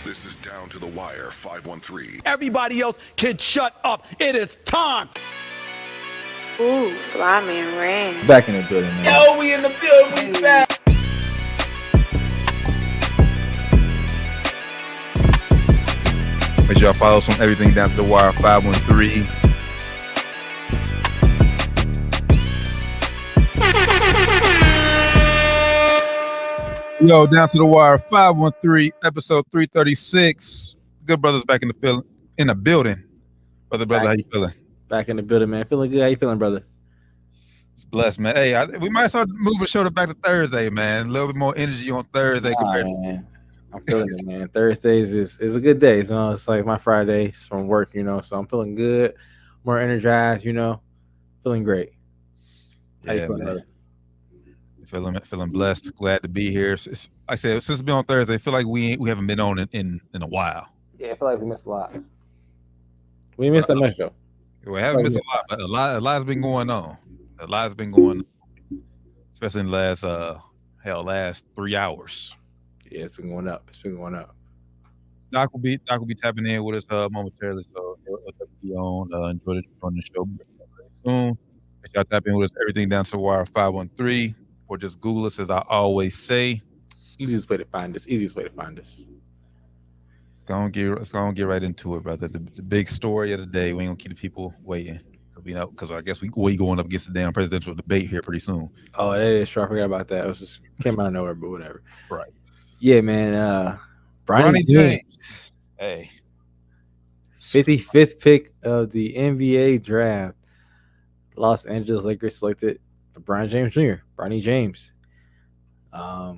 This is Down to the Wire 513. Everybody else can shut up. It is time. Ooh, Flyman Rain. Back in the building, man. Yo, we in the building. We back. Make sure y'all follow us on everything Down to the Wire 513. Yo, Down to the Wire 513, episode 336. Good brothers back in the building. Brother, how you feeling? Back in the building, man. Feeling good. How you feeling, brother? It's blessed, man. Hey, we might start moving the show back to Thursday, man. A little bit more energy on Thursday compared to. I'm feeling it, man. Thursdays is a good day. So it's like my Fridays from work, so I'm feeling good, more energized, feeling great. How you feeling, brother? Feeling blessed. Glad to be here. Like I said, since it's been on Thursday, I feel like we haven't been on in a while. Yeah, I feel like we missed a lot. We missed that much though. We haven't missed a lot, but a lot has been going on. A lot has been going on, especially in the last 3 hours. Yeah, it's been going up. Doc will be tapping in with us momentarily, so he'll be on. Enjoy the show very soon. Make sure y'all tap in with us. Everything Down to the Wire 513, or just Google us, as I always say. Easiest way to find us. Let's go and get right into it, brother. The big story of the day. We ain't gonna keep the people waiting, because I guess we going up against the damn presidential debate here pretty soon. Oh, that is true. I forgot about that. It was just came out of nowhere, but whatever. Right. Yeah, man. Bronny James. Hey. 55th pick of the NBA draft. Los Angeles Lakers selected LeBron James Jr., Bronny James. I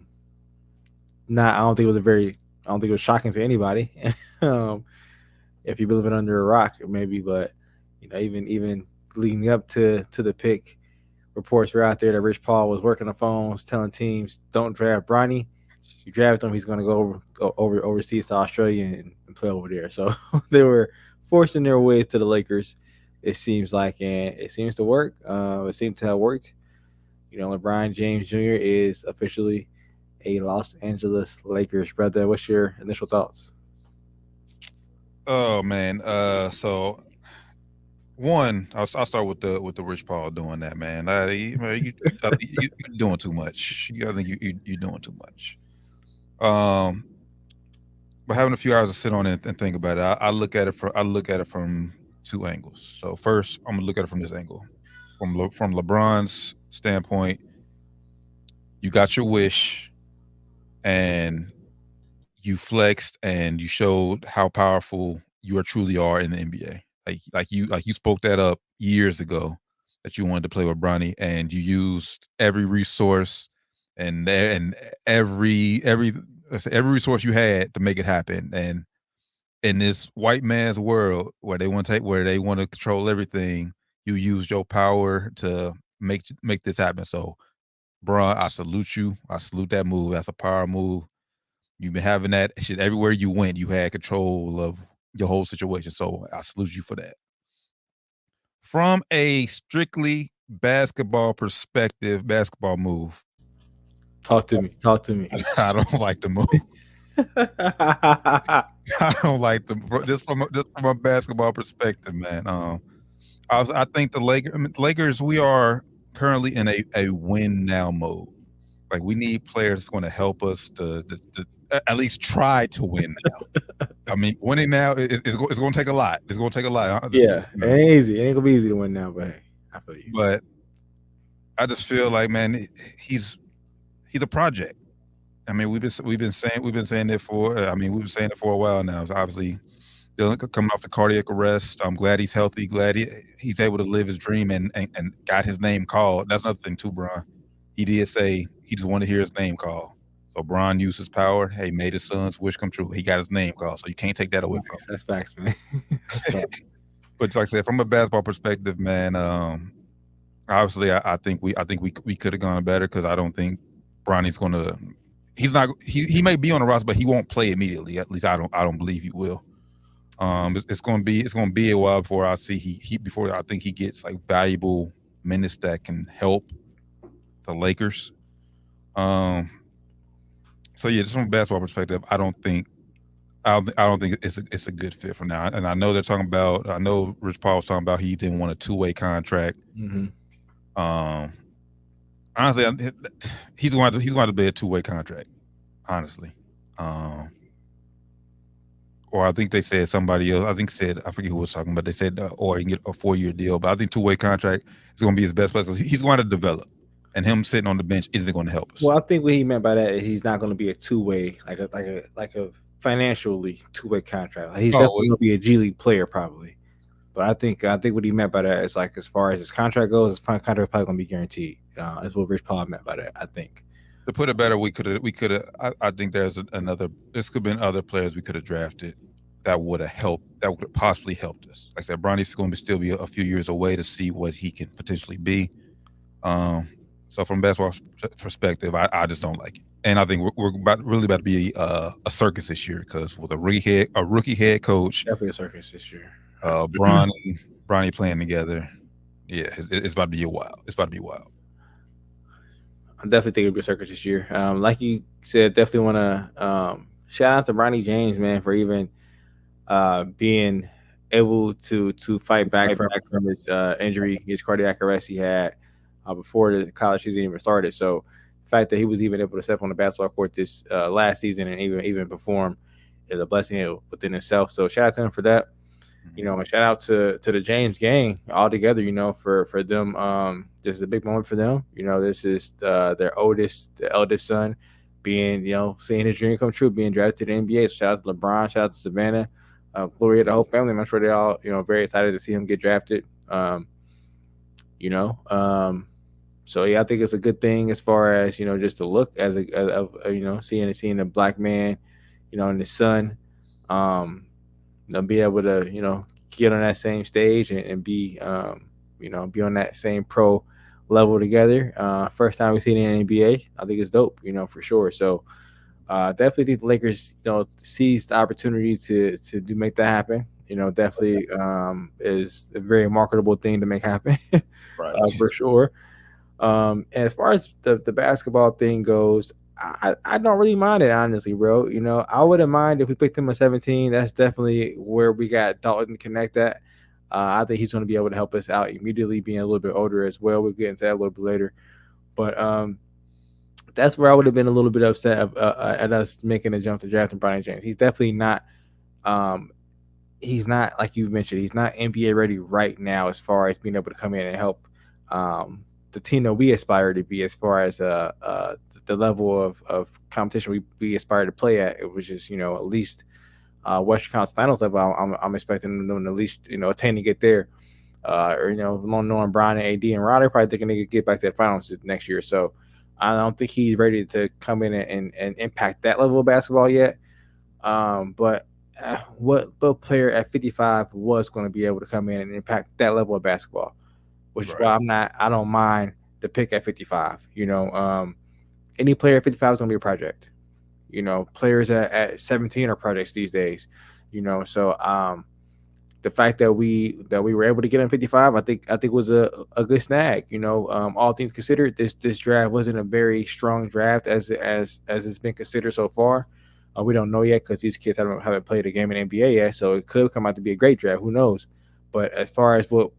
don't think it was shocking to anybody. If you've been living under a rock, maybe, but even leading up to the pick, reports were out there that Rich Paul was working the phones, telling teams, "Don't draft Bronny. You draft him, he's going to go overseas to Australia and play over there." So they were forcing their way to the Lakers, it seems like, and it seems to work. It seemed to have worked. LeBron James Jr. is officially a Los Angeles Lakers brother. What's your initial thoughts? Oh man, so one, I'll start with the Rich Paul doing that, man. You're doing too much. I think you're doing too much. But having a few hours to sit on it and think about it, I look at it from two angles. So first, I'm gonna look at it from this angle, from LeBron's standpoint. You got your wish, and you flexed, and you showed how powerful you truly are in the NBA. Like you spoke that up years ago, that you wanted to play with Bronny, and you used every resource and every resource you had to make it happen. And in this white man's world where they want to control everything, you used your power to make this happen. So, Bron, I salute you. I salute that move. That's a power move. You've been having that shit everywhere you went. You had control of your whole situation. So I salute you for that. From a strictly basketball perspective, basketball move. Talk to me. I don't like the move. I don't like just from a basketball perspective, man. I think the Lakers, we are currently in a win now mode. Like, we need players that's going to help us to at least try to win now. I mean, winning now is going to take a lot. It's going to take a lot. Yeah, it ain't easy. It ain't gonna be easy to win now, but hey, I feel you. But I just feel like, man, he's a project. I mean, we've been saying it for a while now. So obviously, coming off the cardiac arrest, I'm glad he's healthy. Glad he's able to live his dream and got his name called. That's another thing too, Bron. He did say he just wanted to hear his name called. So Bron used his power. Hey, made his son's wish come true. He got his name called, so you can't take that away from him. That's facts, man. That's facts. But like I said, from a basketball perspective, man, obviously I think we could have gone better, because I don't think Bronny's gonna. He's not. He may be on the roster, but he won't play immediately. At least I don't believe he will. It's gonna be a while before I see before I think he gets like valuable minutes that can help the Lakers. So yeah, just from a basketball perspective, I don't think I don't think it's a good fit for now. And I know they're talking about. I know Rich Paul was talking about he didn't want a 2-way contract. Honestly, he's going to be a 2-way contract. Honestly, or I think they said somebody else. I forget who was talking, but they said or he can get a 4-year deal. But I think 2-way contract is going to be his best place. He's going to develop, and him sitting on the bench isn't going to help us. Well, I think what he meant by that is he's not going to be a 2-way, like a financially 2-way contract. Like he's definitely going to be a G League player probably. But I think what he meant by that is like as far as his contract goes, his contract is probably going to be guaranteed. Is what Rich Paul meant by that. I think. To put it better, we could have. I think there's another. This could have been other players we could have drafted that would have helped. That would have possibly helped us. Like I said, Bronny's going to still be a few years away to see what he can potentially be. So from basketball perspective, I just don't like it, and I think we're really about to be a circus this year because with a rookie head coach, definitely a circus this year. Bronny playing together, yeah, it's about to be wild. It's about to be wild. I definitely think it'll be a circus this year. Like you said, definitely want to shout out to Bronny James, man, for even being able to fight back from his injury, his cardiac arrest he had before the college season even started. So the fact that he was even able to step on the basketball court this last season and even perform is a blessing within itself. So shout out to him for that. You know, and shout out to the James gang all together, you know, for them. This is a big moment for them. You know, this is their eldest son being, you know, seeing his dream come true, being drafted to the NBA. So shout out to LeBron, shout out to Savannah, Gloria, the whole family. I'm sure they all, you know, very excited to see him get drafted. You know, so yeah, I think it's a good thing as far as, you know, just to look as a you know, seeing a black man, you know, and his son, they'll be able to, you know, get on that same stage and be, you know, be on that same pro level together. First time we've seen it in the NBA. I think it's dope, you know, for sure. So definitely think the Lakers, you know, seize the opportunity to make that happen. You know, definitely is a very marketable thing to make happen, right. For sure. As far as the basketball thing goes, I don't really mind it, honestly, bro. You know, I wouldn't mind if we picked him at 17. That's definitely where we got Dalton Connect at. I think he's going to be able to help us out immediately, being a little bit older as well. We'll get into that a little bit later. But that's where I would have been a little bit upset at us making a jump to drafting Bronny James. He's definitely not like you mentioned, he's not NBA ready right now as far as being able to come in and help the team that we aspire to be as far as the level of competition we aspire to play at, which is, you know, at least Western Conference Finals level. I'm expecting them to at least, you know, attain to get there. Or, you know, knowing Brian and AD and Rod are probably thinking they could get back to the finals next year. So I don't think he's ready to come in and impact that level of basketball yet. But what player at 55 was going to be able to come in and impact that level of basketball? Which is why I don't mind the pick at 55. You know, any player at 55 is going to be a project. You know, players at 17 are projects these days. You know, so the fact that we were able to get him 55, I think was a good snag. You know, all things considered, this draft wasn't a very strong draft as it's been considered so far. We don't know yet because these kids haven't played a game in the NBA yet, so it could come out to be a great draft. Who knows? But as far as what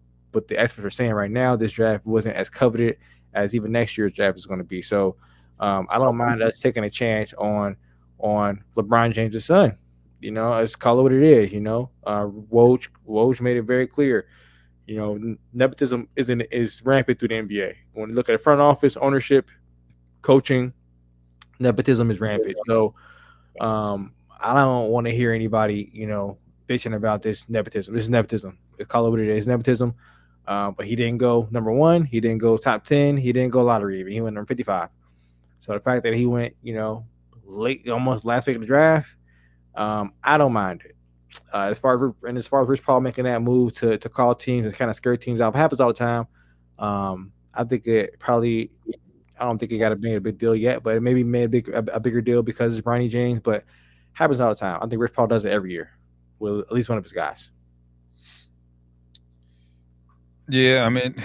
the experts are saying right now, this draft wasn't as coveted as even next year's draft is going to be. So I don't mind us taking a chance on LeBron James' son. You know, let's call it what it is. You know, Woj made it very clear. You know, nepotism is rampant through the NBA. When you look at the front office, ownership, coaching, nepotism is rampant. So I don't want to hear anybody, you know, bitching about this nepotism. This is nepotism. Call it what it is, nepotism. But he didn't go number 1. He didn't go top 10. He didn't go lottery even. He went number 55. So the fact that he went, you know, late, almost last pick of the draft, I don't mind it. As far as Rich Paul making that move to call teams and kind of scare teams out, it happens all the time. I think it probably, I don't think it got made a big deal yet, but it maybe made a bigger deal because it's Bronny James. But happens all the time. I think Rich Paul does it every year with at least one of his guys. Yeah, I mean,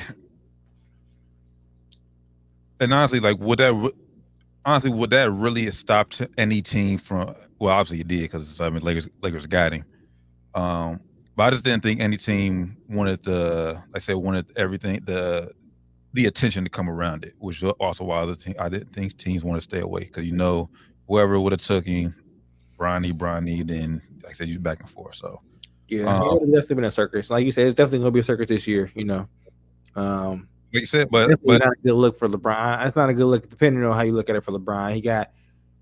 and honestly, like would that honestly, would that really have stopped any team from? Well, obviously it did because I mean Lakers got him. But I just didn't think any team wanted wanted everything the attention to come around it, which is also why I didn't think teams want to stay away because whoever would have took him, Bronny, then like I said, you back and forth. So yeah, it would have definitely been a circus. Like you said, it's definitely gonna be a circus this year. like you said, but Definitely not a good look for LeBron. It's not a good look, depending on how you look at it for LeBron. He got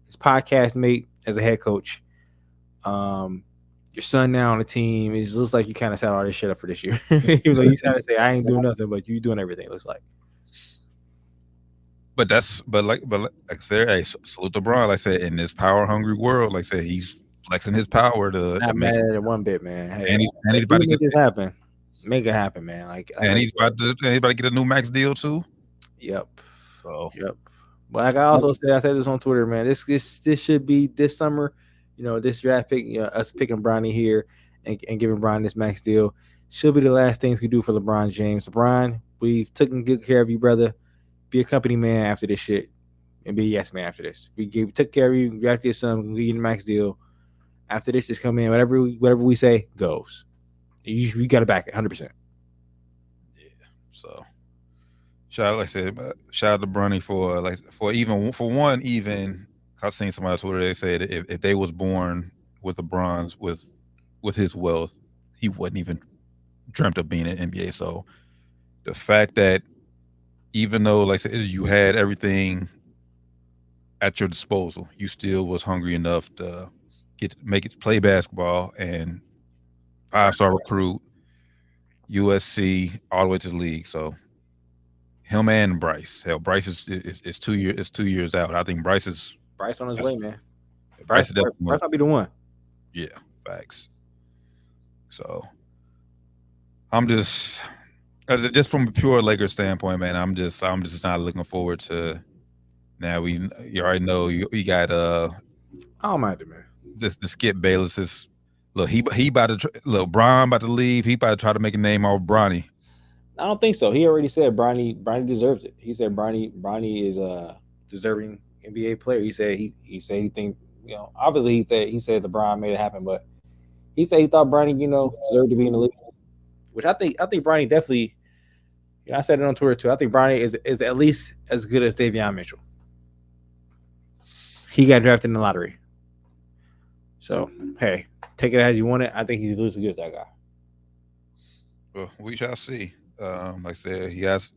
his podcast mate as a head coach. Your son now on the team. It looks like you kind of set all this shit up for this year. Even though you trying to say I ain't doing nothing, but you doing everything. It looks like. but like I said, hey, salute LeBron. Like I said, in this power hungry world, like I said, he's flexing his power to Not make mad at it one bit, man. Hey, and he's about to make get this happen. Make it happen, man. he's about to get a new max deal too. Yep. So Yep. But like I said this on Twitter, man. This should be this summer. This draft pick, us picking Bronny here and giving Bron this max deal should be the last things we do for LeBron James. LeBron, we've taken good care of you, brother. Be a company man after this shit, and be a yes man after this. We took care of you. Drafted your son. We get the max deal. After this, just come in. Whatever we say goes. We got to back it 100%. yeah. So shout out to Bronny for one. I've seen somebody on Twitter, they said if they was born with the bronze with his wealth, he wouldn't even dreamt of being in NBA. So the fact that even though, like I said, you had everything at your disposal, you still was hungry enough to play basketball, and 5-star recruit, USC, all the way to the league. So him and Bryce. Hell, Bryce is 2 years. It's 2 years out. I think Bryce on his way, man. Bryce might be the one. Yeah, facts. So I'm just from a pure Lakers standpoint, man. I'm just not looking forward to. Now you already know you got I don't mind it, man. This the Skip Bayless is look he about to look Bron about to leave. He about to try to make a name off Bronny. I don't think so. He already said Bronny deserves it. He said Bronny is a deserving NBA player. He said he said he think obviously he said LeBron made it happen, but he said he thought Bronny deserved to be in the league, which I think Bronny definitely. I said it on Twitter too. I think Bronny is at least as good as Davion Mitchell. He got drafted in the lottery, so hey, take it as you want it. I think he's at least as good as that guy. Well, we shall see. Like I said, he has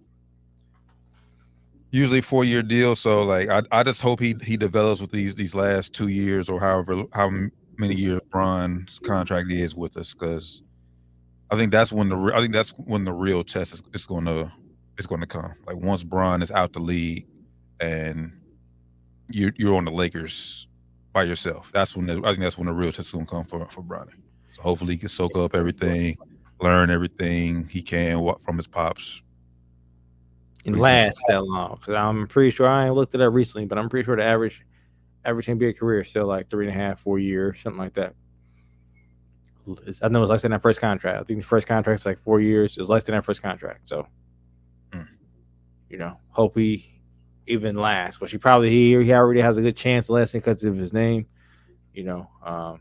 usually 4-year deal. So like I just hope he develops with these last 2 years or how many years Bron's contract is with us, because I think that's when the real test is going to come. Like once Bron is out the league and you're on the Lakers by yourself, I think that's when the real test is going to come for Bronny. So hopefully he can soak up everything, learn everything he can from his pops. And last that long, because I'm pretty sure I ain't looked it up recently, but I'm pretty sure the average NBA career is still like 3.5, 4 years, something like that. I know it's less than that first contract. I think the first contract is like 4 years. It's less than that first contract. So, hope he even lasts. But he already has a good chance to last because of his name. Hope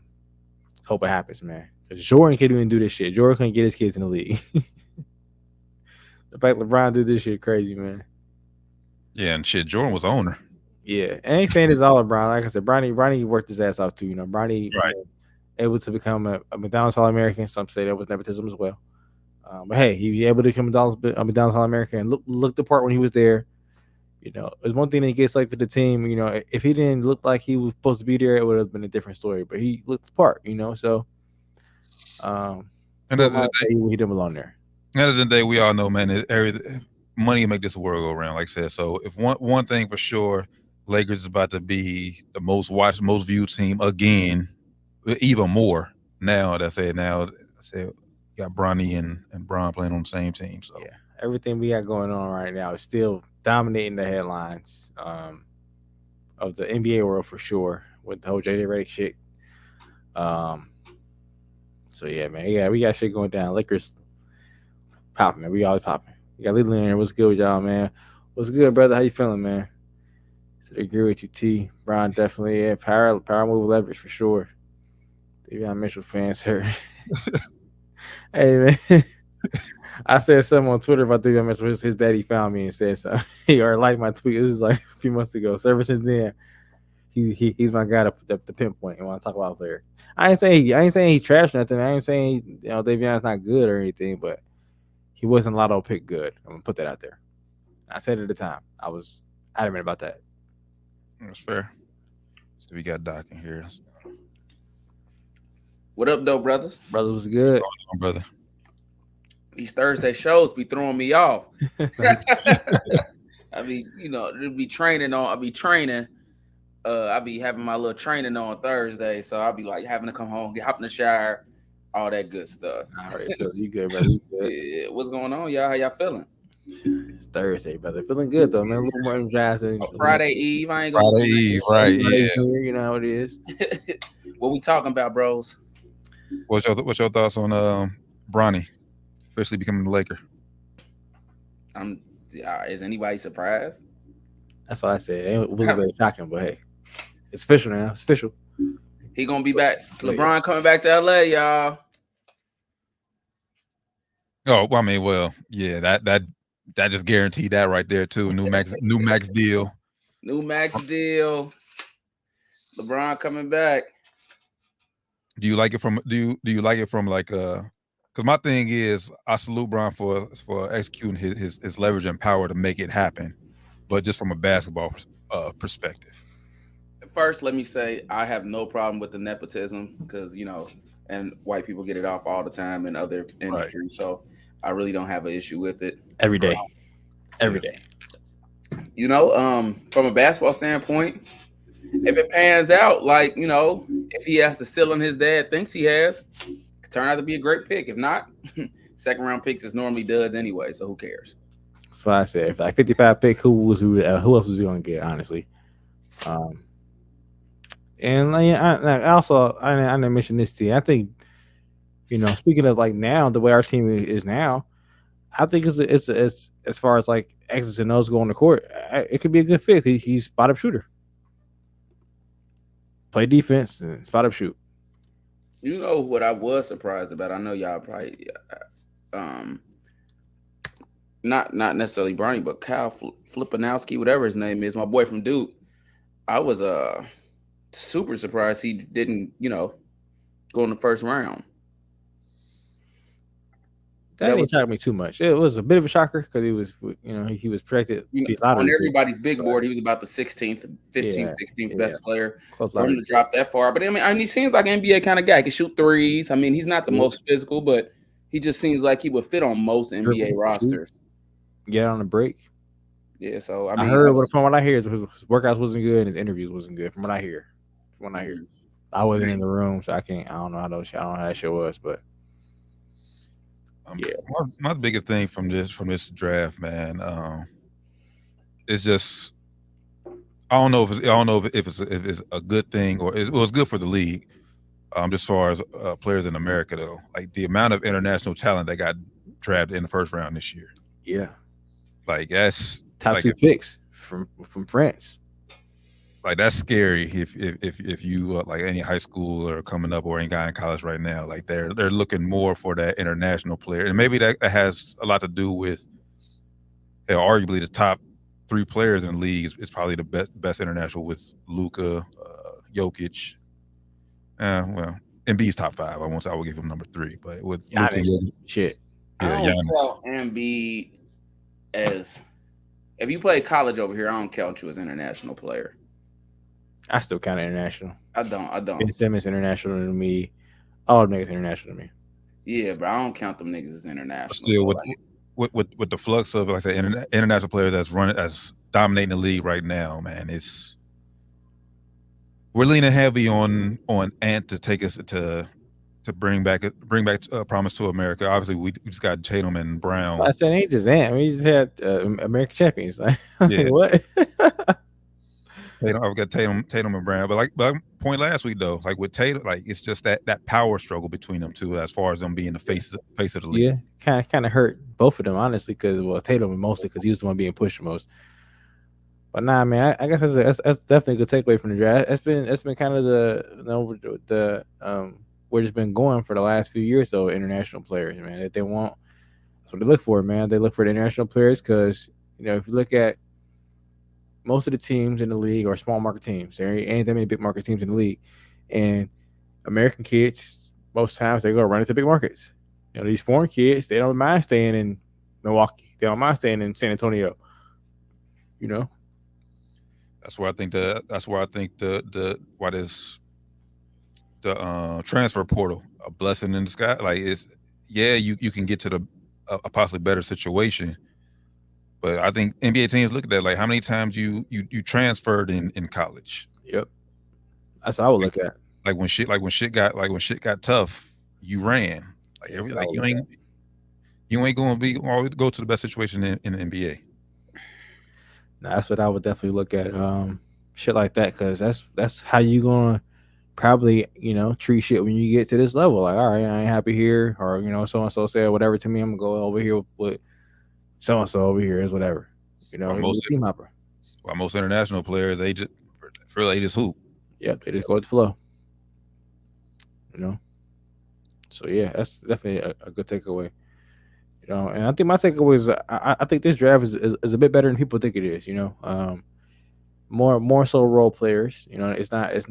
it happens, man. Because Jordan can't even do this shit. Jordan couldn't get his kids in the league. The fact LeBron did this shit crazy, man. Yeah, and shit, Jordan was owner. Yeah, and I ain't saying it's all LeBron. Like I said, Bronny worked his ass off too. Bronny able to become a McDonald's All-American. Some say that was nepotism as well. But hey, he was able to become a McDonald's All-American and look the part when he was there. It's one thing that gets like to the team. If he didn't look like he was supposed to be there, it would have been a different story. But he looked the part. So and he didn't belong there. At the end of the day, we all know, man, money make this world go around. Like I said, so if one thing for sure, Lakers is about to be the most watched, most viewed team again, even more now. Got Bronny and Bron playing on the same team. So yeah, everything we got going on right now is still dominating the headlines of the NBA world for sure with the whole JJ Redick shit. So yeah, man, we got shit going down. Lakers popping, man. We always popping. You got Leland in here. What's good with y'all, man? What's good, brother? How you feeling, man? agree with you, T. Bron definitely, yeah, power move leverage for sure. Davion Mitchell fans hurt. Hey man, I said something on Twitter about Davion Mitchell. His daddy found me and said something. He or liked my tweet. This is like a few months ago. So ever since then, he's my guy to pinpoint when I talk about a player. I ain't saying he's trash or nothing. I ain't saying Davion's not good or anything, but he wasn't lotto pick good. I'm gonna put that out there. I said it at the time. I was adamant about that. That's fair. So we got Doc in here. What up, though, brothers? Brother was good. On, brother. These Thursday shows be throwing me off. I mean, it'll be training on. I'll be training. I'll be having my little training on Thursday, so I'll be like having to come home, hop in the shower, all that good stuff. All right, so you good, brother? You good. Yeah, what's going on, y'all? How y'all feeling? It's Thursday, brother. Feeling good though, man. A little more energized. Friday Eve. I ain't gonna. Friday Eve, right? Yeah. You know how it is. What we talking about, bros? What's your thoughts on Bronny officially becoming a Laker? Is anybody surprised? That's what I said. It wasn't very shocking, but hey, it's official now. It's official. He gonna be back. LeBron coming back to LA, y'all. Oh, I mean, well, yeah, that just guaranteed that right there too. New max deal. New max deal. LeBron coming back. Do you like it from like because my thing is I salute Bron for executing his leverage and power to make it happen, but just from a basketball perspective. First, let me say I have no problem with the nepotism because and white people get it off all the time in other industries, right. So I really don't have an issue with it. Every day. From a basketball standpoint, if it pans out like if he has the ceiling his dad thinks he has, it could turn out to be a great pick. If not, second round picks is normally duds anyway, so who cares? That's what I said. If like 55 pick, who else was he going to get? Honestly, and I didn't mention this to you. I think speaking of like now, the way our team is now, I think it's as far as like X's and O's go on the court, it could be a good fit. He's spot up shooter. Play defense and spot up shoot. You know what I was surprised about? I know y'all probably not necessarily Bronny, but Kyle Flipanowski, whatever his name is, my boy from Duke. I was super surprised he didn't, go in the first round. That didn't shock me too much. It was a bit of a shocker because he was, he was projected on everybody's big board. He was about the 16th, 15th, 16th best player for him to drop that far. But I mean, he seems like an NBA kind of guy. He can shoot threes. I mean, he's not the most physical, but he just seems like he would fit on most NBA rosters. Get on the break. Yeah, so I heard from what I hear, his workouts wasn't good and his interviews wasn't good. From what I hear, I wasn't in the room, so I don't know how that shit was, but. Yeah, my biggest thing from this draft, man, it's just I don't know if it's a good thing or it was good for the league. Just as far as players in America though, like the amount of international talent that got drafted in the first round this year. Yeah, like that's top 2 picks from France. Like that's scary if you like any high school or coming up or any guy in college right now, like they're looking more for that international player, and maybe that has a lot to do with arguably the top 3 players in the league is probably the best international with Luka, Jokic. Well, Embiid's top 5. I will give him number 3, but with Luka, shit, yeah, I don't count Embiid as if you play college over here. I don't count you as an international player. I still count international. I don't. Ben Simmons international to me. All niggas international to me. Yeah, but I don't count them niggas as international. Still, with the flux of like I said, international players that's dominating the league right now, man, we're leaning heavy on Ant to take us to bring back promise to America. Obviously, we just got Tatum and Brown. I said ain't just Ant. We just had American champions. Like, yeah. What? I've got Tatum and Brown, but point last week though, like with Tatum, like it's just that power struggle between them two as far as them being the face of the league. Yeah, kind of hurt both of them honestly, because Tatum mostly because he was the one being pushed the most. But nah, man, I guess that's definitely a good takeaway from the draft. It's been kind of the where it's been going for the last few years though. International players, man, that they want. That's what they look for, man. They look for the international players because if you look at most of the teams in the league are small market teams. There ain't that many big market teams in the league, and American kids most times they go run into big markets. These foreign kids, they don't mind staying in Milwaukee. They don't mind staying in San Antonio. That's why I think the transfer portal a blessing in disguise. Like you can get to a possibly better situation, but I think NBA teams look at that like how many times you transferred in college. Yep, that's what I would look at. Like when shit got tough, you ran. Like you ain't going to always go to the best situation in the NBA. That's what I would definitely look at. Shit like that, because that's how you gonna probably treat shit when you get to this level. Like, all right, I ain't happy here, or so and so said whatever to me. I'm gonna go over here with so and so over here is whatever. Most team hopper. Well, most international players they just hoop. Yep, they just go with the flow. So yeah, that's definitely a good takeaway. And I think my takeaway is I think this draft is a bit better than people think it is. More so role players. It's not a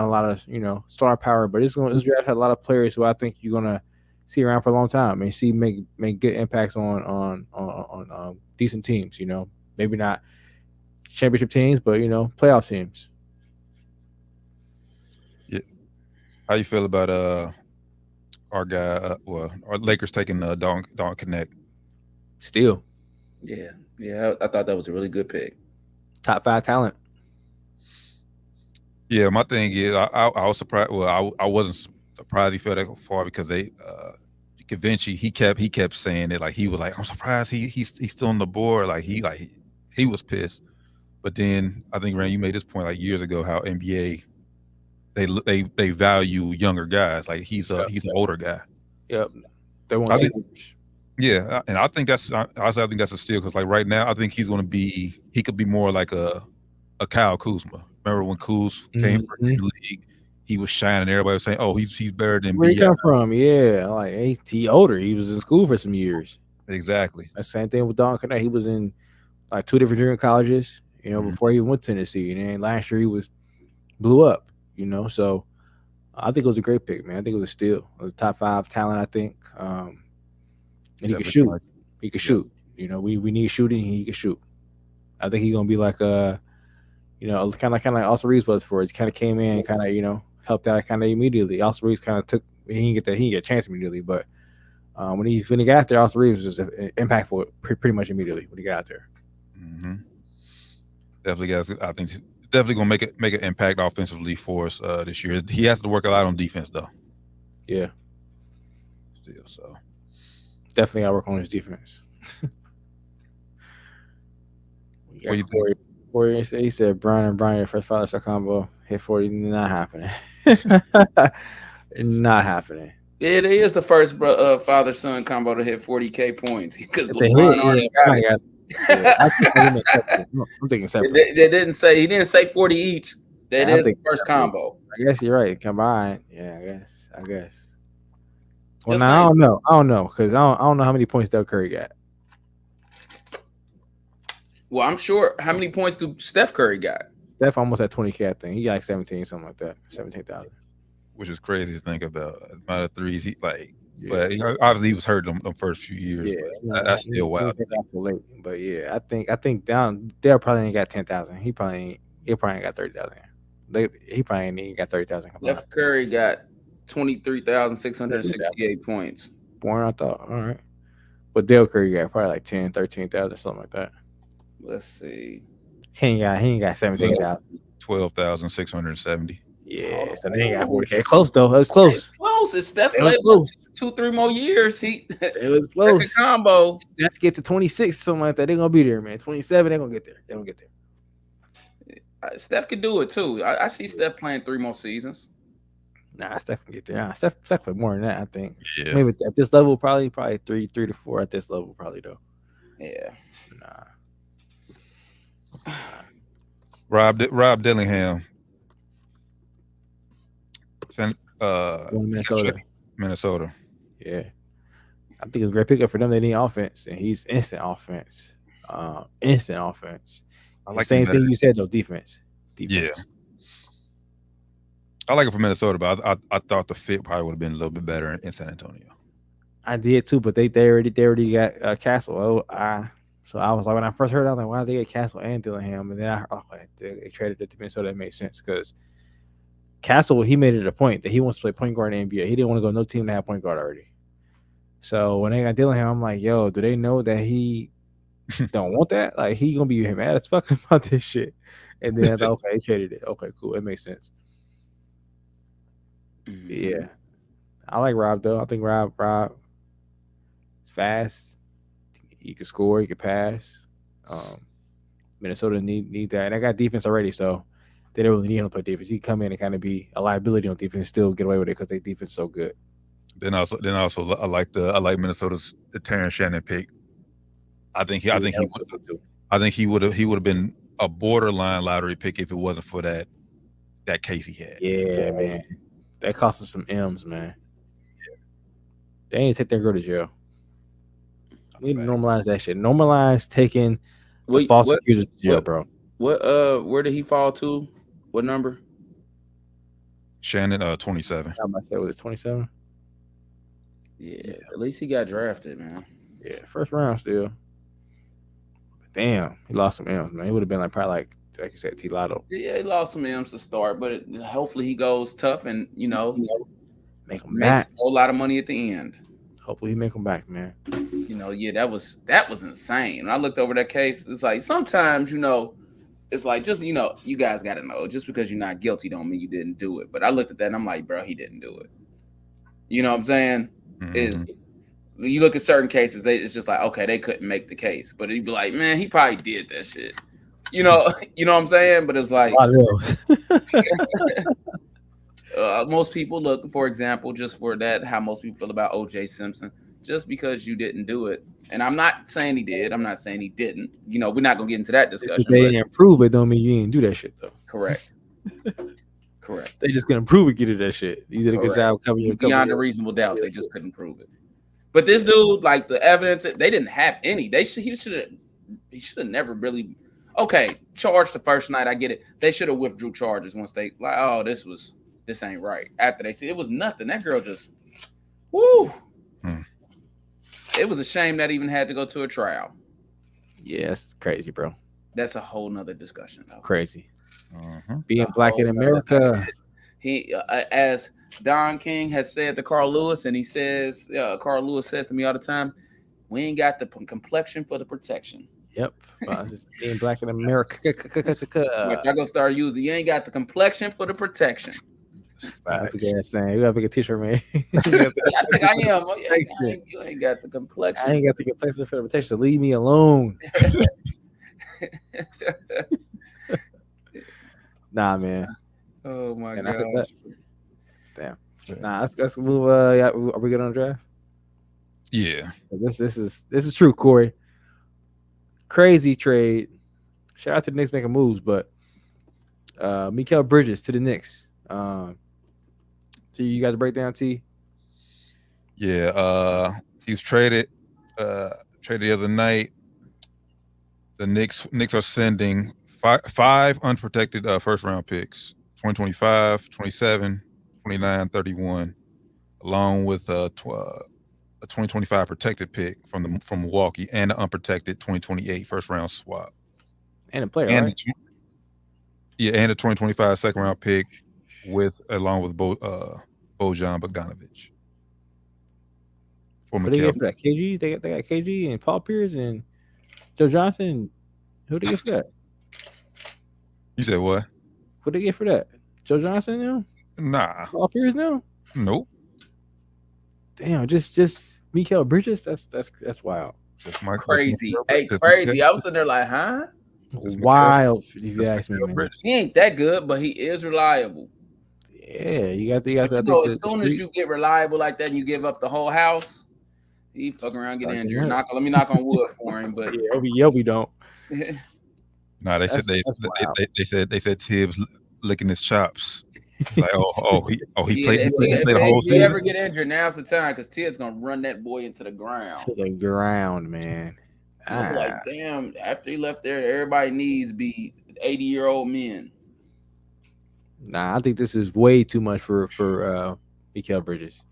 lot of star power, but this draft has a lot of players who I think you're gonna see around for a long time and see make good impacts on decent teams. Maybe not championship teams, but playoff teams. Yeah. How you feel about our guy? Our Lakers taking Don Connect. Still. Yeah. I thought that was a really good pick. Top 5 talent. Yeah, my thing is I was surprised. Well, I wasn't surprised he fell that far because they Vinci he kept saying it, like he was like, I'm surprised he's still on the board. Like he was pissed. But then I think, Rand, you made this point like years ago how NBA they value younger guys. Like he's an older guy. Yep. They want yeah, and I think that's a steal because like right now I think he could be more like a Kyle Kuzma. Remember when Kuz came from the league, he was shining. Everybody was saying, "Oh, he's better than." Where he come from? Yeah, like he older. He was in school for some years. Exactly. The same thing with Don Connect. He was in like 2 different junior colleges. Before he went to Tennessee, and then last year he blew up. So I think it was a great pick, man. I think it was a steal. It was a top 5 talent, I think. And he can shoot. He can shoot. We need shooting. He can shoot. I think he's gonna be like kind of like Austin Reeves was for it. He kind of came in, kind of helped out kind of immediately. Austin Reeves kind of took. He didn't get a chance immediately, but when he got out there, Austin Reeves was just impactful pretty much immediately when he got out there. Mm-hmm. Definitely, guys. I think definitely gonna make an impact offensively for us this year. He has to work a lot on defense though. Yeah. Still, so. Definitely gotta work on his defense. What you think? Corey, he said Brian and Brian first father combo hit 40. Not happening. Not happening. It is the first father son combo to hit 40K points because LeBron already got it. I'm thinking separate. He didn't say 40 each. That is the first combo. I guess you're right. Combined. Yeah, I guess. Well, now I don't know because I don't know how many points Steph Curry got. Well, I'm sure. How many points do Steph Curry got? Steph almost at 20K, I think. He got like 17, something like that, 17,000. Which is crazy to think about. The amount of threes but obviously he was hurt them first few years. Yeah, that's still wild. But yeah, I think down there probably ain't got 10,000. He probably ain't got 30,000. He probably ain't even got 30,000. Steph Curry got 23,668 points. Born, I thought. All right. But Dale Curry got probably like 10, 13,000, something like that. Let's see. He ain't got 17,000. 12,670. Yeah, so they ain't got 40K. Close though. That's close. It's close. If Steph played 2-3 more years, it was close. Combo. Steph get to 26, something like that. They're gonna be there, man. 27, they're gonna get there. They're gonna get there. Steph could do it too. I see Steph playing 3 more seasons. Nah, Steph can get there. Nah, Steph play more than that, I think. Yeah. Maybe at this level, probably 3 to 4 at this level, probably though. Yeah. Nah. Rob Dillingham. Minnesota. Yeah. I think it's a great pickup for them. They need offense, and he's instant offense. I like same thing you said though. Defense. Yeah. I like it for Minnesota, but I thought the fit probably would have been a little bit better in San Antonio. I did too, but they already got Castle. So I was like, when I first heard it, I was like, why did they get Castle and Dillingham? And then I heard, they traded it to Minnesota. That made sense because Castle, he made it a point that he wants to play point guard in the NBA. He didn't want to go no team that had point guard already. So when they got Dillingham, I'm like, yo, do they know that he don't want that? Like, he gonna be mad as fuck about this shit. And then I thought, okay, they traded it. Okay, cool. It makes sense. Yeah. I like Rob though. I think Rob is fast. He can score, he can pass. Minnesota need that. And I got defense already, so they don't really need him to play defense. He can come in and kind of be a liability on defense and still get away with it because their defense is so good. Then also I like Minnesota's Terrence Shannon pick. I think he would have been a borderline lottery pick if it wasn't for that case he had. Yeah, man. That cost us some M's, man. Yeah. They ain't take their girl to jail. We need to normalize that shit. Normalize taking the false accusers to jail, bro. Where did he fall to? What number? Shannon, 27. I might say, was it 27? Yeah, at least he got drafted, man. Yeah, first round still. Damn, he lost some M's, man. He would have been probably like you said, T. Lotto. Yeah, he lost some M's to start, but hopefully he goes tough and makes a whole lot of money at the end. Hopefully he make them back, man. That was insane. When I looked over that case, it's like sometimes it's like just you guys got to know, just because you're not guilty don't mean you didn't do it. But I looked at that and I'm like, bro, he didn't do it. You know what I'm saying? Mm-hmm. Is you look at certain cases, it's just like, okay, they couldn't make the case, but he'd be like, man, he probably did that shit. You know what I'm saying? But it's like most people look, for example, just for that, how most people feel about O.J. Simpson, just because you didn't do it. And I'm not saying he did. I'm not saying he didn't. We're not going to get into that discussion. If they didn't prove it, don't mean you didn't do that shit, though. Correct. They just couldn't prove it, you did that shit. You did a good job covering beyond a reasonable doubt. They just couldn't prove it. But this dude, like the evidence, they didn't have any. He should have never really. Okay, charged the first night. I get it. They should have withdrew charges once they like, oh, this ain't right. After they see it was nothing. That girl just, woo. It was a shame that even had to go to a trial. Yeah, it's crazy, bro. That's a whole nother discussion, though. Crazy. Being black in America. He, as Don King has said to Carl Lewis, and he says, Carl Lewis says to me all the time, we ain't got the complexion for the protection. Yep. Just being black in America. Which I'm going to start using. You ain't got the complexion for the protection. That's a good saying. You got to make a t-shirt, man. I think I am. You ain't got the complexion. I ain't got the complexion for the protection. So leave me alone. Nah, man. Oh my gosh. Damn. Nah, let's move. Are we good on the draft? Yeah. This is true, Corey. Crazy trade. Shout out to the Knicks making moves, but Mikal Bridges to the Knicks. So you got the breakdown, T? Yeah. He was traded the other night. The Knicks are sending five unprotected first round picks, 2025, 27, 29, 31, along with a 2025 protected pick from Milwaukee and an unprotected 2028 first round swap. And a player, and right? And a 2025 second round pick along with Bojan Bogdanovic. Who they get for that? KG? They got KG and Paul Pierce and Joe Johnson. Who they get for that? You said what? What they get for that? Joe Johnson now? Nah. Paul Pierce now? Nope. Damn, just Mikal Bridges? That's wild. Crazy. Crazy. I was sitting there like, huh? Wild, if you ask me, man. He ain't that good, but he is reliable. Yeah, you got that. As soon as you get reliable like that and you give up the whole house, he fucking around get injured. Let me knock on wood for him, but yeah, we don't. Nah, they said Tibbs licking his chops. Like, he played the whole season. If he ever get injured, now's the time because Tibbs gonna run that boy into the ground. To the ground, man. Like, damn, after he left there, everybody needs to be 80-year-old men. Nah, I think this is way too much for Mikal Bridges.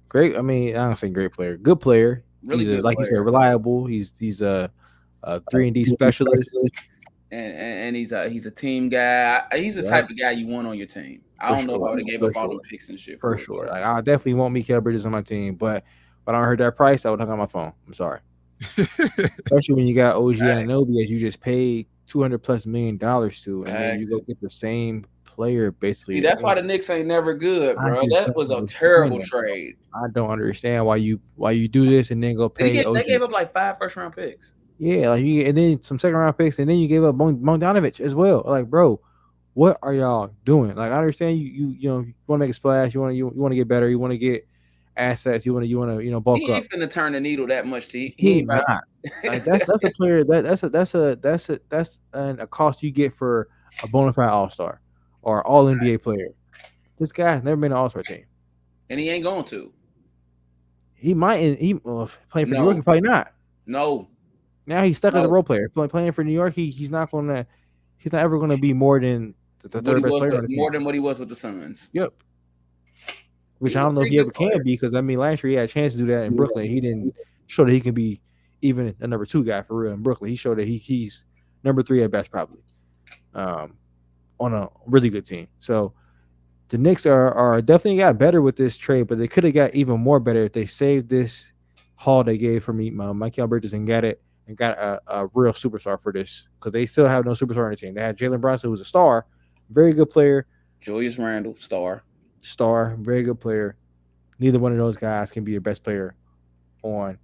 Great, I mean, I don't say great player, good player. Really he's good like player. You said, reliable. He's a 3-and-D specialist, and he's a team guy. He's the type of guy you want on your team. I don't know if I would have gave up all the picks and shit. For sure, like, I definitely want Mikal Bridges on my team, but when I heard that price, I would hung on my phone. I'm sorry. Especially when you got OG Anunoby, as you just paid $200+ million to, and then you go get the same player basically. See, that's why the Knicks ain't never good, bro. That was a terrible trade. I don't understand why you do this and then go pay. They gave up like 5 first-round picks. Yeah, like and then some second-round picks, and then you gave up Bogdanovich as well. Like, bro, what are y'all doing? Like, I understand you want to make a splash, you want to get better, you want to get assets, you want to bulk up. He ain't finna turn the needle that much. He ain't not. Like, that's a player that's a cost you get for a bona fide all-star or all NBA player. This guy's never been an all-star team, and he ain't going to. He might. Playing for New York, probably not. No. Now he's stuck as a role player. Playing for New York, he's not ever gonna be more than the third best player on the team. More than what he was with the Suns. Yep. Which I don't know if he ever can be, because I mean last year he had a chance to do that in Brooklyn. He didn't show that he can be even a number 2 guy for real in Brooklyn. He showed that he's number 3 at best probably, on a really good team. So the Knicks are definitely got better with this trade, but they could have got even more better if they saved this haul they gave for me, Mikal Bridges, and got a real superstar for this, because they still have no superstar on the team. They had Jalen Brunson, who's a star, very good player. Julius Randle, star, very good player. Neither one of those guys can be your best player on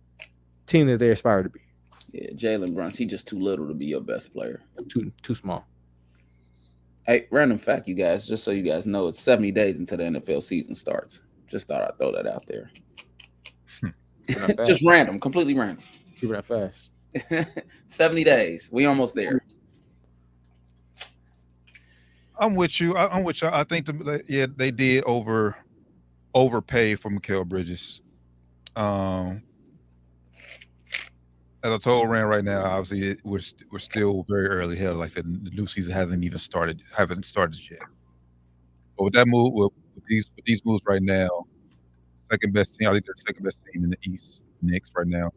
team that they aspire to be. Yeah, Jalen Brunson, he's just too little to be your best player. Too small. Hey, random fact, you guys, just so you guys know, it's 70 days until the NFL season starts. Just thought I'd throw that out there. Just random, completely random. Keep that fast. 70 days. We almost there. I'm with you. I think they did overpay for Mikal Bridges. As I told Rand right now, obviously we're still very early. Hell, like I said, the new season haven't started yet. But with that move, with these moves right now, second best team. I think they're the second best team in the East. Knicks right now.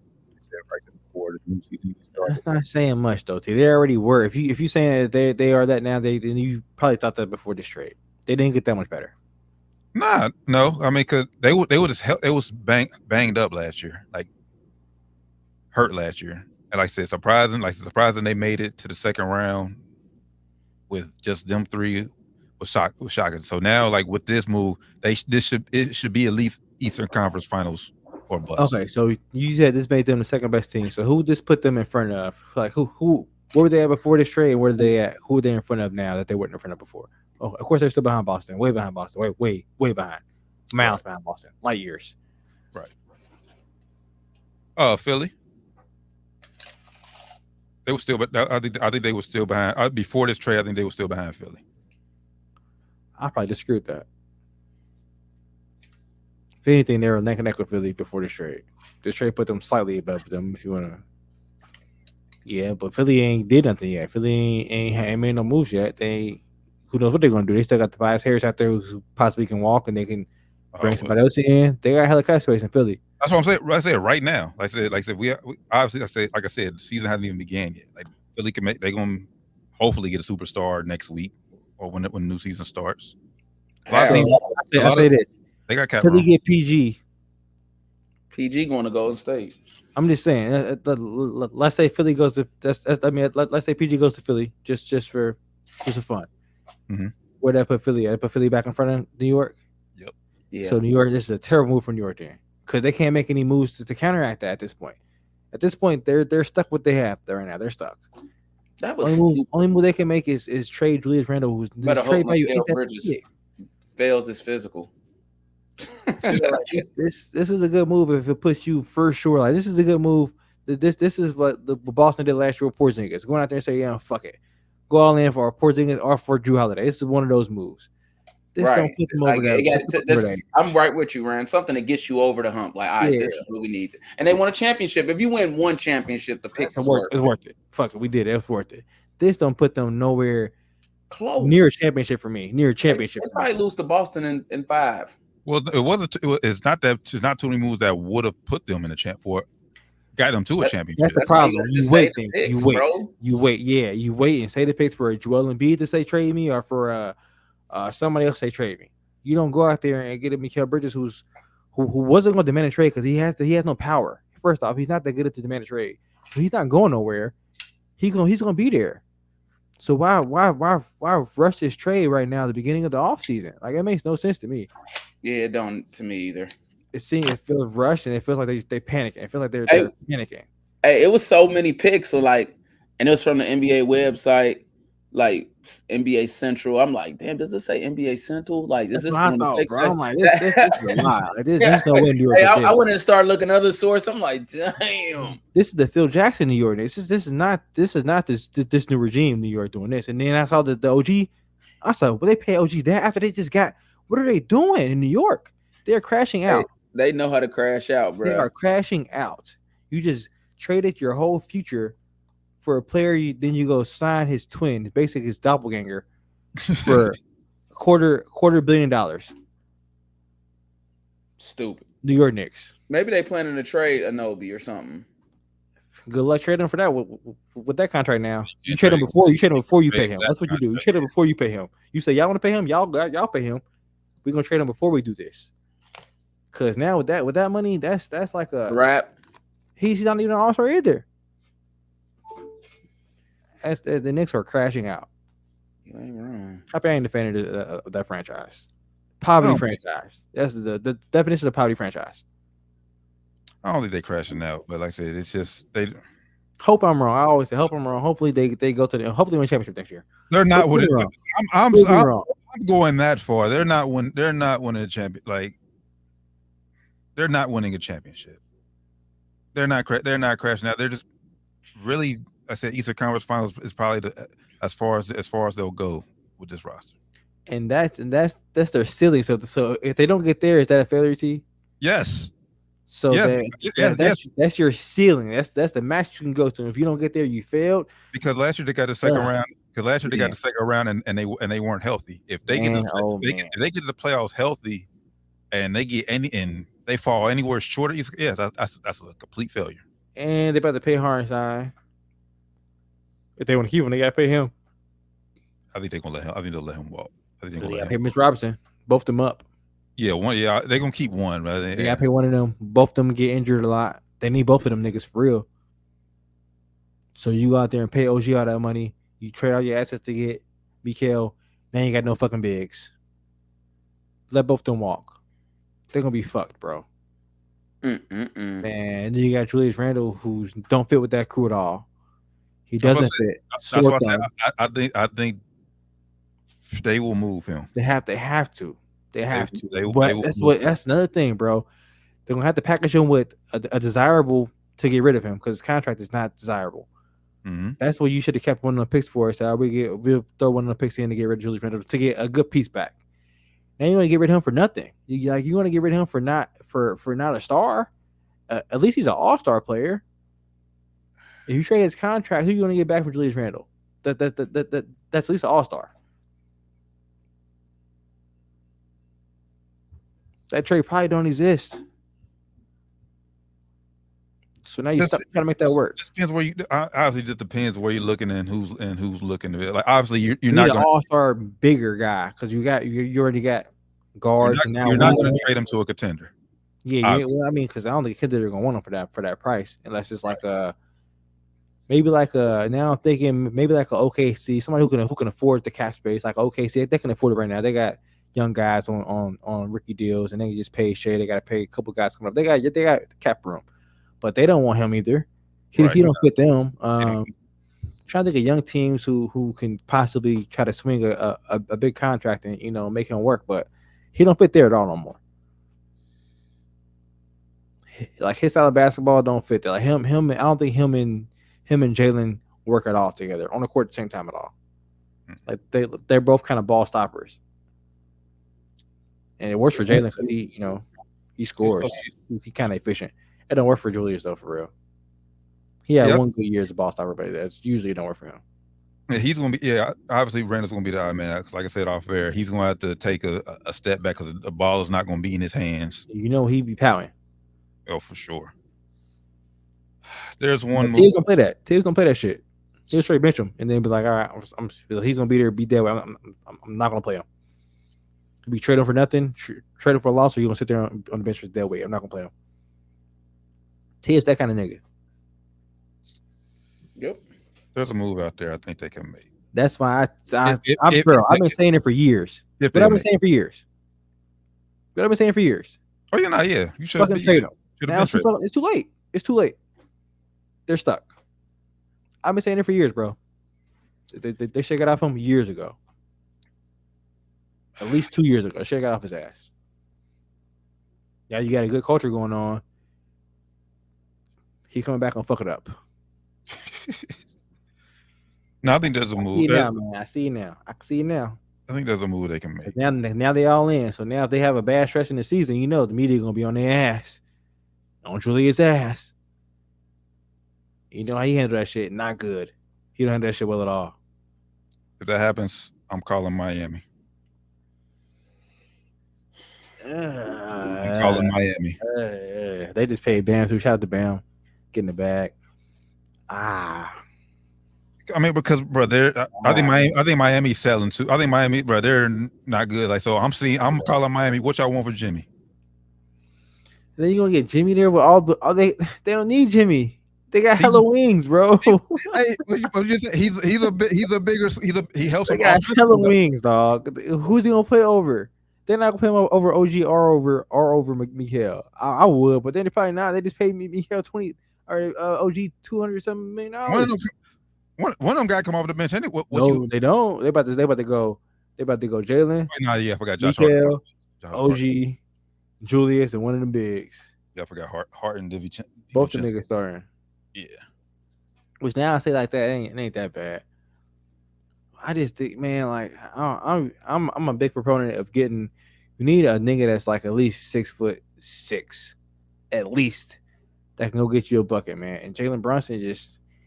Right before the new season started. That's not saying much though. T. They already were. If you saying that they are that now, then you probably thought that before this trade. They didn't get that much better. No. I mean, cause they would just it was banged up last year, like hurt last year. And like I said, surprising they made it to the second round with just them 3 was shocking. So now, like with this move, it should be at least Eastern Conference Finals or bust. Okay, so you said this made them the second best team. So who just put them in front of? Like who? Where were they at before this trade? And where are they at? Who are they in front of now that they weren't in front of before? Oh, of course they're still behind Boston. Way behind Boston. Way behind. Miles behind Boston. Light years. Right. Philly. They were still, but I think they were still behind. Before this trade, I think they were still behind Philly. I probably disagree with that. If anything, they were neck and neck with Philly before this trade. This trade put them slightly above them, if you want to. Yeah, but Philly ain't did nothing yet. Philly ain't made no moves yet. Who knows what they're going to do? They still got Tobias Harris out there who possibly can walk, and they can bring somebody else in. They got hella cap space in Philly. That's what I'm saying. I said right now. Like I said, we obviously. Like I said, the season hasn't even began yet. Like Philly can make. They're going to hopefully get a superstar next week or when the new season starts. I say this. They got cap. Philly get PG. PG going to Golden State. I'm just saying. Let's say Philly goes to. Let's say PG goes to Philly just for fun. Mm-hmm. Where did I put Philly? I put Philly back in front of New York. Yep. Yeah. So New York, this is a terrible move for New York then, because they can't make any moves to counteract that at this point. At this point, they're stuck with what they have right now. They're stuck. That was only move they can make is trade Julius Randle, who's trade value ain't that big. Fails his physical. This is a good move if it puts you for sure. Like this is a good move. This is what the Boston did last year with Porzingis. Going out there and say, yeah, fuck it. go all in for Porzingis or for Drew Holiday. This is one of those moves. This don't put them over there. I'm right with you, Rand. Something that gets you over the hump. Like, all right, this is what we need. And they won a championship. If you win one championship, the picks it's worth it. Fuck it, we did it. It's worth it. This don't put them nowhere close near a championship for me. Near a championship. They probably lose to Boston in 5. Well, it wasn't. It's not that. It's not too many moves that would have put them in a champ for. Got them to a championship. That's the problem. You wait. Yeah, you wait and say the picks for Joel Embiid to say trade me, or for somebody else say trade me. You don't go out there and get a Mikal Bridges who wasn't going to demand a trade because he has no power. First off, he's not that good at to demand a trade. So he's not going nowhere. He's gonna be there. So why rush this trade right now at the beginning of the offseason? Like, it makes no sense to me. Yeah, it don't to me either. It feels rushed, and it feels like they panicking. It feels like they're panicking. Hey, it was so many picks. So like, and it was from the NBA website, like NBA Central. I'm like, damn, does it say NBA Central? Like, is this what I thought, bro? I'm like, this is a lie. Like, there's no way New York. Hey, I went and started looking other sources. I'm like, damn. This is the Phil Jackson New York. This is not this new regime New York doing this. And then I saw the OG. I said, well, they pay OG that after they just got. What are they doing in New York? They're crashing out. They know how to crash out, bro. They are crashing out. You just traded your whole future for a player. Then you go sign his twin, basically his doppelganger, for quarter $1 billion. Stupid. New York Knicks. Maybe they planning to trade Anobi or something. Good luck trading for that with that contract. Now you trade him before you pay him. That's what you do. You trade him before you pay him. You say y'all want to pay him, y'all pay him. We're gonna trade him before we do this. Cause now with that money, that's like a wrap. He's not even an all-star either. The Knicks are crashing out. You ain't wrong. I ain't a fan of that franchise. Poverty franchise. That's the definition of poverty franchise. I don't think they're crashing out, but like I said, it's just they. Hope I'm wrong. I always say hope I'm wrong. Hopefully they go to hopefully win championship next year. They're not winning. I'm going that far. They're not winning a champion. Like, they're not winning a championship. They're not crashing out. They're just really. I said Eastern Conference Finals is probably as far as they'll go with this roster. And that's their ceiling. So if they don't get there, is that a failure to you? Yes. So that's your ceiling. That's the max you can go to. If you don't get there, you failed. Because last year they got the second round. Because last year they got the second round and they weren't healthy. If they get to the playoffs healthy, and they fall anywhere short of yes, that's a complete failure. And they about to pay Hartenstein. If they want to keep him, they gotta pay him. I think they're gonna let him. I think they'll let him walk. I think they're gonna pay Mitch Robinson. Both them up. Yeah, one. Yeah, they're gonna keep one. Right? They gotta pay one of them. Both of them get injured a lot. They need both of them niggas for real. So you go out there and pay OG all that money. You trade all your assets to get Mikal. Now you got no fucking bigs. Let both of them walk. They're gonna be fucked, bro. And then you got Julius Randle, who don't fit with that crew at all. He doesn't fit. I think they will move him. They have to. That's another thing, bro. They're gonna have to package him with a desirable to get rid of him because his contract is not desirable. Mm-hmm. That's what you should have kept one of the picks for. So we'll throw one of the picks in to get rid of Julius Randle to get a good piece back. Now you want to get rid of him for nothing. You want to get rid of him for not a star. At least he's an all-star player. If you trade his contract, who are you going to get back for Julius Randle? That's at least an all-star. That trade probably don't exist. So now you stop trying to make that work. It depends where you. Obviously, just depends where you're looking and who's looking to it. Like, obviously, you're you not going an all-star bigger guy because you already got guards. You're not going to trade him to a contender. Yeah, because I don't think contenders are going to want him for that price unless it's like a. Maybe like now I'm thinking maybe like a OKC, somebody who can afford the cap space, like OKC, they can afford it right now. They got young guys on rookie deals, and they can just pay Shea. They got to pay a couple guys coming up. They got cap room, but they don't want him either. He don't fit them. Trying to think of young teams who can possibly try to swing a big contract and make him work, but he don't fit there at all no more. Like his style of basketball don't fit there. Like him. I don't think him and Jalen work at all together on the court at the same time at all. Like they're both kind of ball stoppers, and it works for Jalen because he scores. He kind of efficient. It don't work for Julius though, for real. He had one good year as a ball stopper, but that's usually don't work for him. Yeah, he's gonna be. Yeah, obviously Randall's gonna be the odd man. Like I said off air, he's gonna have to take a step back because the ball is not gonna be in his hands. He'd be pouting. Oh, for sure. There's one. Tibbs gonna play that. Tibbs gonna play that shit. He'll straight bench him and then be like, all right, he's gonna be there, be that way. I'm not gonna play him. He'll be trading for nothing, trading for a loss, or you gonna sit there on the bench for that way. I'm not gonna play him. Tibbs that kind of nigga. Yep. There's a move out there I think they can make. That's why I've been saying it for years. But I've been saying for years. Oh, you're not. Yeah, you should fucking trade them. Now it's too late. It's too late. They're stuck. I've been saying it for years, bro. They should have got off him years ago. At least 2 years ago. They should have got off his ass. Now you got a good culture going on. He coming back and fuck it up. No, I think there's a move. I see it now. I can see it now. I think there's a move they can make. Now they all in. So now if they have a bad stretch in the season, the media gonna be on their ass. On Julius' ass. You know how he handled that shit? Not good. He don't handle that shit well at all. If that happens, I'm calling Miami. I'm calling Miami. They just paid Bam too. Shout out to Bam. Getting the bag. I mean, because bro, I think Miami's selling too. I think Miami, bro, they're not good. Like, so I'm calling Miami. What y'all want for Jimmy? Then you gonna get Jimmy there with they don't need Jimmy. They got hella wings, bro. Hey, he helps. They got hella wings, dog. Who's he gonna play over? They're not gonna play him over OG or over Mikael. I would, but then they probably not. They just paid Mikael 20 or OG $200 million. One of them got to come off the bench. No, they don't. They about to go. They about to go. Jalen. Nah, yeah, I forgot Josh. Mikael, OG, Julius, and one of them bigs. Yeah, I forgot Hart and Divi. Both the niggas starting. Yeah. Which now I say like that it ain't that bad. I just think, man, like I'm a big proponent of getting. You need a nigga that's like at least 6'6", at least, that can go get you a bucket, man. And Jalen Brunson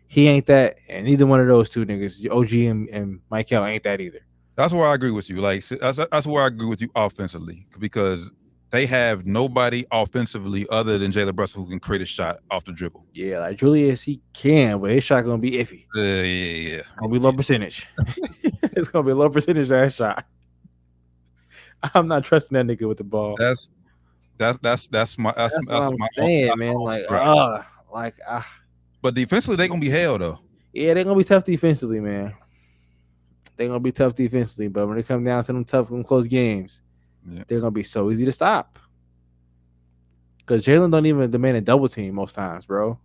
he ain't that, and neither one of those two niggas, OG and Michael, ain't that either. That's where I agree with you. Like that's where I agree with you offensively, because they have nobody offensively other than Jalen Brunson who can create a shot off the dribble. Yeah, like Julius, he can, but his shot gonna be iffy. Yeah. Gonna be low percentage. It's gonna be a low percentage that shot. I'm not trusting that nigga with the ball. That's what I'm saying, man. But defensively, they gonna be hell though. Yeah, they're gonna be tough defensively, man. They're gonna be tough defensively, but when it comes down to them tough and close games, they're gonna be so easy to stop. Because Jalen don't even demand a double team most times, bro.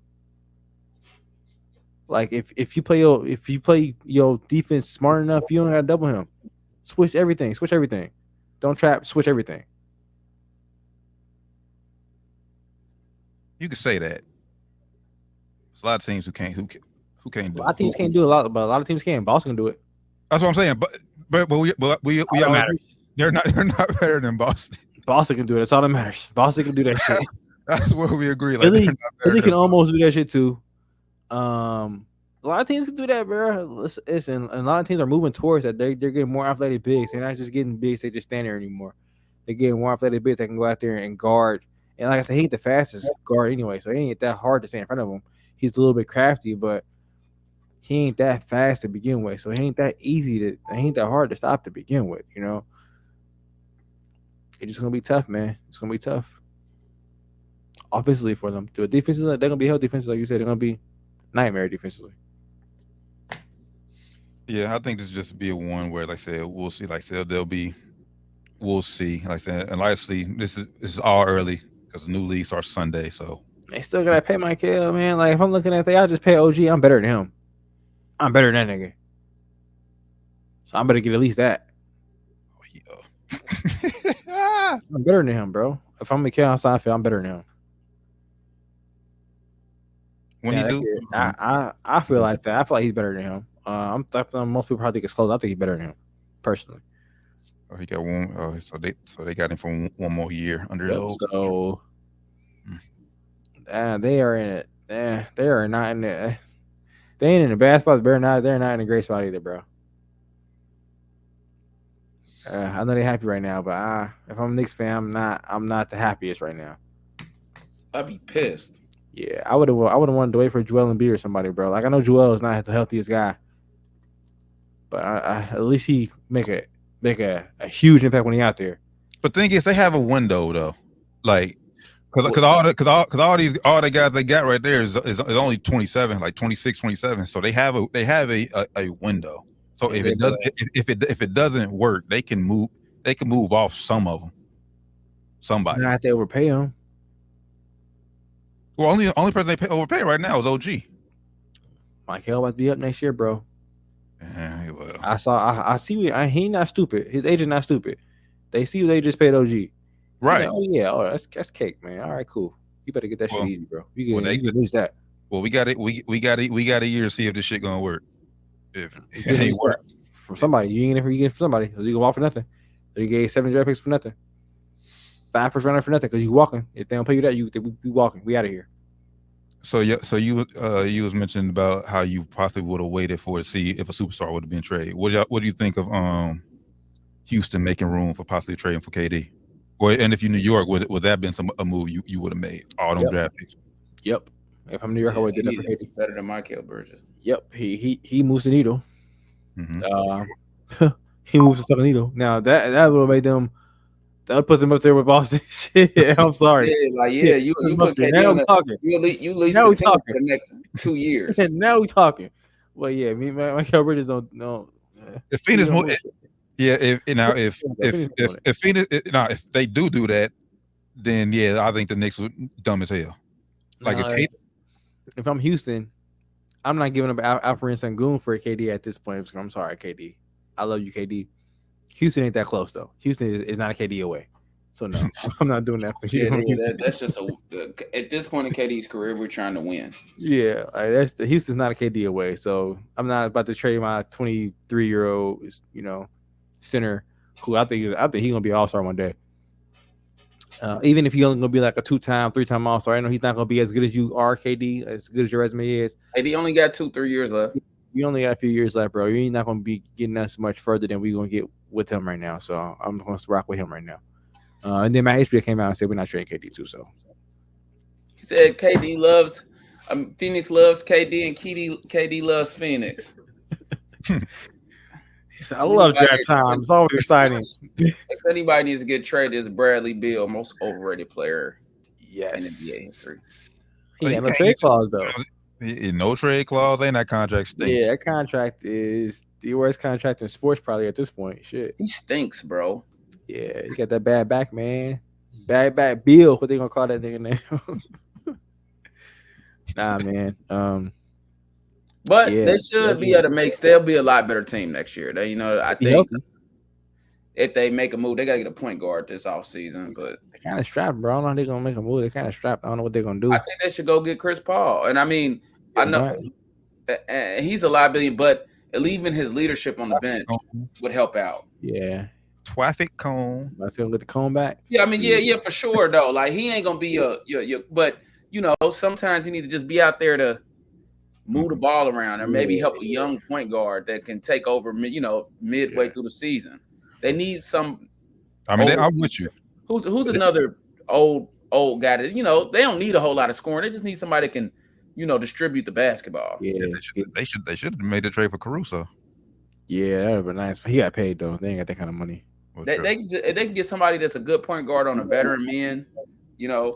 Like if you play your defense smart enough, you don't gotta double him. Switch everything. Don't trap. Switch everything. You could say that. There's a lot of teams who can't do it. A lot of teams can't do a lot, but a lot of teams can. Boston can do it. That's what I'm saying. But we all matters. They're not better than Boston. Boston can do it. That's all that matters. Boston can do that shit. That's where we agree. Like, Philly can almost do that shit too. A lot of teams can do that, bro. Listen, a lot of teams are moving towards that. They're getting more athletic bigs. They're not just getting bigs. They just stand there anymore. They're getting more athletic bigs that can go out there and guard. And like I said, he ain't the fastest guard anyway, so it ain't that hard to stay in front of him. He's a little bit crafty, but he ain't that fast to begin with. So he ain't that ain't that hard to stop to begin with, It's just gonna be tough, man. It's gonna be tough. Offensively for them. To a defensively, they're gonna be held defensively, like you said, they're gonna be nightmare defensively. Yeah, I think this just be a one where, like I said, we'll see. Like I said, we'll see. Like I said, and obviously this is all early because the new league starts Sunday, so they still gotta pay Michael, man. Like if I'm looking at that, I'll just pay OG. I'm better than him. I'm better than that nigga. So I'm better get at least that. I'm better than him, bro. If I'm Michael on Seinfeld, I'm better than him. When he do, I feel like that. I feel like he's better than him. I'm thinking most people probably think it's close. I think he's better than him, personally. Oh, he got one. Oh, so they got him for one more year under his old. So they are in it. They are not in it. They ain't in a bad spot. They're not in a great spot either, bro. I know they're happy right now, but if I'm a Knicks fan, I'm not the happiest right now. I'd be pissed. Yeah, I would have wanted to wait for Joel Embiid or somebody, bro. Like I know Joel is not the healthiest guy, but at least he make a huge impact when he out there. But the thing is, they have a window though, like because all the guys they got right there is only 27, like 26, 27. So they have a window. So if it doesn't work, they can move off some of them. Somebody. Not if they overpay them. Well, only person they overpay right now is OG. Mike Hill about to be up next year, bro. Yeah, well. I see. He not stupid. His agent not stupid. They see what they just paid OG. Right. Like, oh yeah. That's cake, man. All right, cool. You better get that shit easy, bro. You can lose that. Well, we got it. We got a year to see if this shit gonna work. If it ain't work from somebody, you get from somebody. You can walk for nothing. So you gave 7 draft picks for nothing. 5 first rounders for nothing because you walking. If they don't pay you that, we walking. We out of here. So yeah, so you was mentioning about how you possibly would have waited to see if a superstar would have been traded. What do you think of Houston making room for possibly trading for KD? Or and if you New York, would that been a move you would have made? All them draft picks. Yep. If I'm New York, I would have did that for KD. Better than Michael Bridges. Yep. He moves the needle. Mm-hmm. He moves the fucking needle. Now that would have made them. That would put them up there with Boston. Shit, I'm sorry. You put KD on talking. You at least now continue for the next 2 years. And now we talking. Well, yeah, me, Michael Bridges don't know. If Phoenix, if Phoenix, if they do that, then yeah, I think the Knicks are dumb as hell. Like if I'm Houston, I'm not giving up Alfred Sengun for KD at this point. I'm sorry, KD. I love you, KD. Houston ain't that close though. Houston is not a KD away, so no, I'm not doing that for you. That's just at this point in KD's career, we're trying to win. Yeah, Houston's not a KD away, so I'm not about to trade my 23-year-old, center who I think he's gonna be an all-star one day. Even if he's only gonna be like a 2-time, 3-time all-star, I know he's not gonna be as good as you are, KD, as good as your resume is. KD only got 2-3 years left. You only got a few years left, bro. You're not going to be getting us much further than we're going to get with him right now. So I'm going to rock with him right now. And then Matt HBO came out and said we're not trading KD too. So he said KD loves Phoenix loves KD and KD loves Phoenix. He said, I love draft time. It's always exciting. If anybody needs to get traded, it's Bradley Beal, most overrated player in NBA history. He had no trade clause though. No trade clause, ain't that contract stinks. Yeah, that contract is the worst contract in sports probably at this point. Shit. He stinks, bro. Yeah, he got that bad back, man. Bad back Bill, what they gonna call that nigga now? Nah, man. But they should be able to they'll be a lot better team next year. I think if they make a move, they gotta get a point guard this offseason. But they kind of strapped, bro. I don't know how they're gonna make a move. They kind of strapped. I don't know what they're gonna do. I think they should go get Chris Paul. And I mean, I know he's a liability, but leaving his leadership on the bench would help out. Yeah. Traffic cone. I feel get the cone back. Yeah, I mean, yeah, for sure though. Like he ain't gonna be your but sometimes he needs to just be out there to move the ball around or maybe help a young point guard that can take over midway through the season. They need some. I mean, I'm with you. Who's another old guy that they don't need a whole lot of scoring. They just need somebody that can distribute the basketball. Yeah, they should have made the trade for Caruso. Yeah, that would be nice. He got paid though. They ain't got that kind of money. They can get somebody that's a good point guard on a veteran man. Yeah,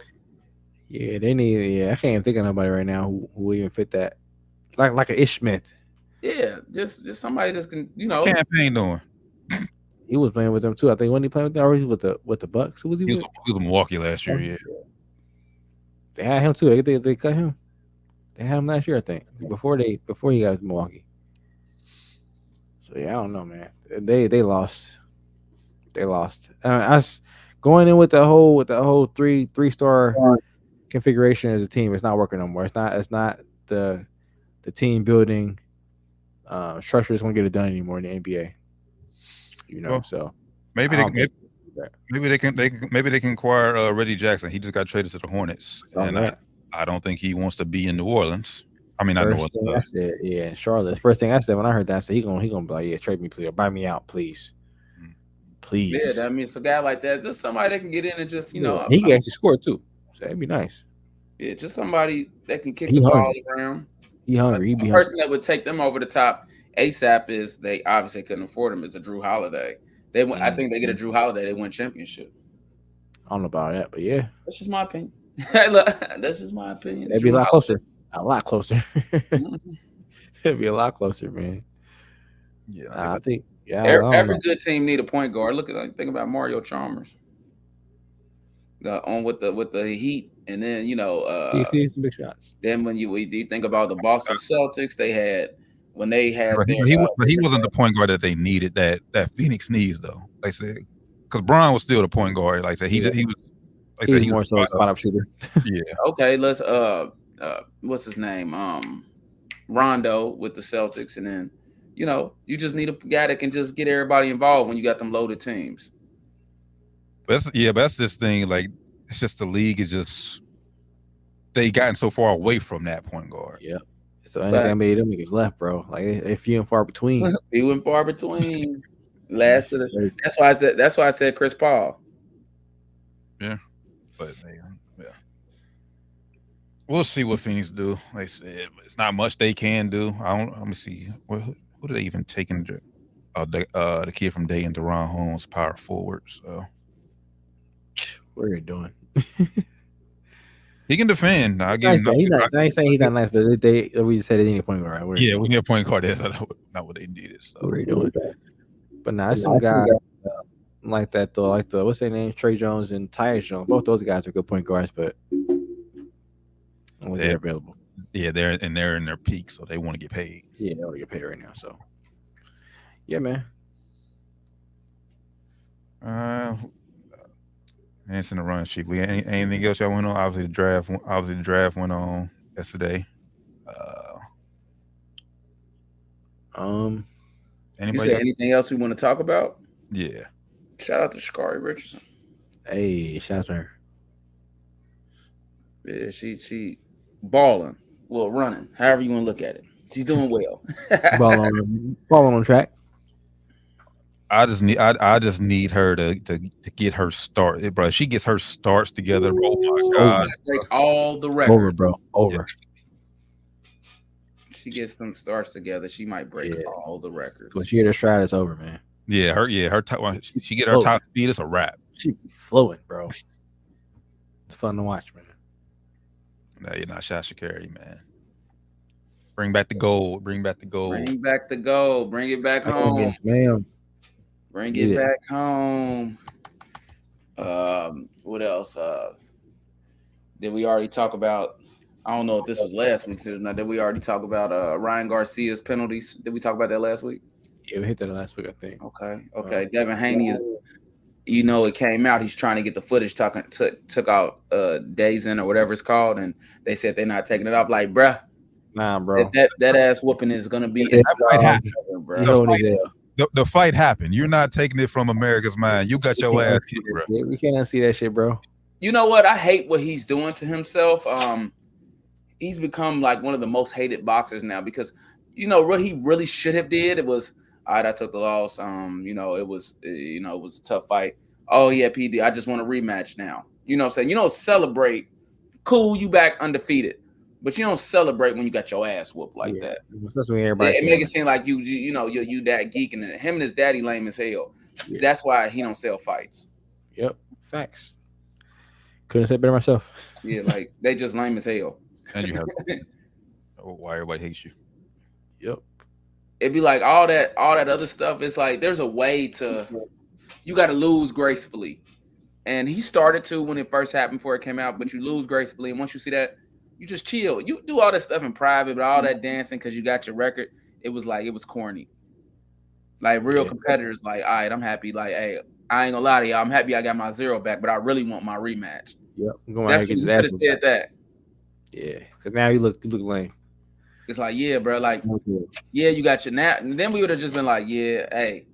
they need. Yeah, I can't even think of nobody right now who even fit that. Like an Ish Smith. Yeah, just somebody that can campaign doing. He was playing with them too. I think when he played with them, or he was with the Bucks. Who was he? He was Milwaukee last year. Yeah, they had him too. They cut him. They had him last year, I think. Before he got to Milwaukee. So yeah, I don't know, man. They lost. They lost. Us going in with the whole three-star configuration as a team. It's not working no more. It's not the team building structure is going to get it done anymore in the NBA. So maybe they can acquire Reggie Jackson. He just got traded to the Hornets, and I don't think he wants to be in New Orleans. I mean, not New Orleans. I said, yeah, Charlotte. First thing I said when I heard that, I said he gonna be like, yeah, trade me, please, or buy me out, please. Please. Yeah, I mean, it's a guy like that, just somebody that can get in and just, he can actually score too. So it'd be nice. Yeah, just somebody that can kick the ball around. He hungry. The person that would take them over the top ASAP is they obviously couldn't afford him. Is a Drew Holiday. I think they get a Drew Holiday, they win championship. I don't know about that, but yeah, that's just my opinion. That's just my opinion. It'd be a lot closer. A lot closer. It'd be a lot closer, man. Yeah, I think. Yeah, every good team need a point guard. Think about Mario Chalmers. On with the Heat, and then he some big shots. Then when you think about the Boston Celtics, he wasn't the point guard that they needed. That Phoenix needs though. They said because Bron was still the point guard. Like I said, he was more so a spot up shooter. Yeah. Okay, let's what's his name? Rondo with the Celtics, and then you just need a guy that can just get everybody involved when you got them loaded teams. But that's this thing. Like it's just the league is just they gotten so far away from that point guard. Yeah. So I think I made them niggas left, bro. Like they few and far between. Few and far between. That's why I said Chris Paul. Yeah, but we'll see what Phoenix do. Like I said, it's not much they can do. Let me see. Who do they even take in the kid from Dayton, Deron Holmes, power forward. So what are you doing? He can defend. I ain't saying he's not nice, but we just said it any point guard. Right? Yeah, we need a point guard. That's not what they needed. So. What are you doing? But now some guys like that though. Like what's their name? Trey Jones and Tyus Jones. Both those guys are good point guards, but they're available. Yeah, they're in their peak, so they want to get paid. Yeah, they want to get paid right now. So yeah, man. It's in the run sheet. Anything else y'all went on? Obviously, the draft went on yesterday. Anybody? You said anything else we want to talk about? Yeah. Shout out to Sha'Carri Richardson. Hey, shout out to her. Yeah, she balling. Well, running. However you want to look at it. She's doing well. balling on track. I just need her to get her start, bro. If she gets her starts together. Oh my God! Break all the records, over, bro. Over. Yeah. She gets them starts together. She might break all the records. When she get her stride, it's over, man. Yeah, her she get her top speed. It's a wrap. She flowing, bro. It's fun to watch, man. No, you're not Sha'Carri, man. Bring back the gold. Bring back the gold. Bring back the gold. Bring it back home. Yes, ma'am. Bring it back home. What else? Did we already talk about? I don't know if this was last week's or not. Did we already talk about Ryan Garcia's penalties? Did we talk about that last week? Yeah, we hit that last week, I think. Okay. Devin Haney is. It came out. He's trying to get the footage. Took out days in or whatever it's called, and they said they're not taking it off. Like, bruh. Nah, bro. That ass whooping is gonna be. The fight happened. You're not taking it from America's mind. You got your ass kicked, bro. We can't see that shit, bro. You know what? I hate what he's doing to himself. He's become like one of the most hated boxers now because what he really should have did. It was all right. I took the loss. It was a tough fight. Oh yeah, PD. I just want a rematch now. You know what I'm saying? You don't celebrate. Cool, you back undefeated. But you don't celebrate when you got your ass whooped like that. Especially when everybody it make it seem like you that geek and him and his daddy lame as hell. Yeah. That's why he don't sell fights. Yep, facts. Couldn't say better myself. Yeah, like they just lame as hell. And you have why everybody hates you. Yep. It'd be like all that other stuff. It's like there's a way to you got to lose gracefully, and he started to when it first happened before it came out. But you lose gracefully, and once you see that. You just chill. You do all that stuff in private, but all that dancing because you got your record, it was corny. Like real competitors, like, all right, I'm happy. Like, hey, I ain't gonna lie to y'all. I'm happy I got my 0 back, but I really want my rematch. Yep. That's what you could have said that. Yeah, because now you look lame. It's like, yeah, bro, like, yeah, you got your nap. And then we would have just been like, yeah, hey.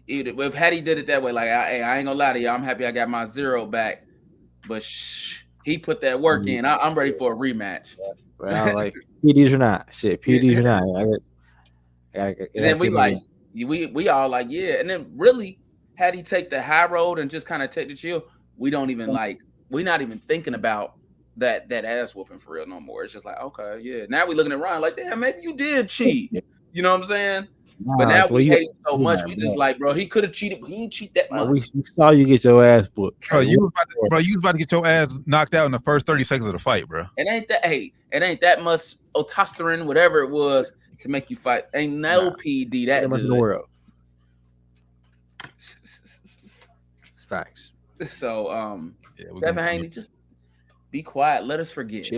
If Hattie did it that way, like, hey, I ain't gonna lie to you, I'm happy I got my 0 back, but he put that work in. I'm ready for a rematch. Well, like PDs or not, shit, PDs or not. And then we all like, yeah, and then really, had he take the high road and just kind of take the chill, we don't even like, we're not even thinking about that ass whooping for real no more. It's just like, okay, yeah. Now we looking at Ryan like, damn, maybe you did cheat. You know what I'm saying? But now we hate him so much. We just like, bro, he could have cheated, but he didn't cheat that much. We saw you get your ass whooped. Bro, you was about to get your ass knocked out in the first 30 seconds of the fight, bro. It ain't that much testosterone, whatever it was, to make you fight. Ain't no PD that much in the world. It's facts. So, Devin Haney, just be quiet. Let us forget.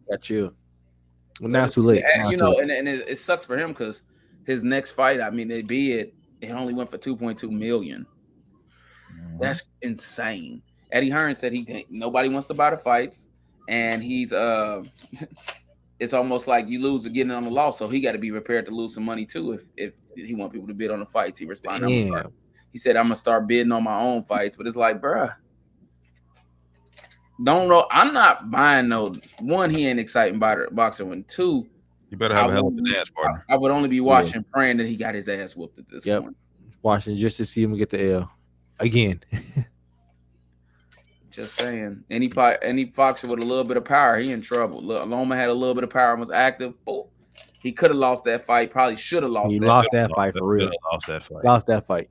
Got you. Well, now it's too late. And, and it sucks for him because his next fight, I mean, it only went for $2.2 million. That's insane. Eddie Hearn said nobody wants to buy the fights, and he's it's almost like you lose or getting on the loss, so he got to be prepared to lose some money too if he want people to bid on the fights. He responded. He said, "I'm gonna start bidding on my own fights," but it's like, bruh, don't know. I'm not buying no one. He ain't exciting boxer. When two, you better have a hell of an ass partner. I would only be watching, praying that he got his ass whooped at this point. Watching just to see him get the L again. Just saying, any boxer with a little bit of power, he in trouble. Loma had a little bit of power and was active. Oh, he could have lost that fight. Probably should have lost. He lost that fight for real. Lost that fight.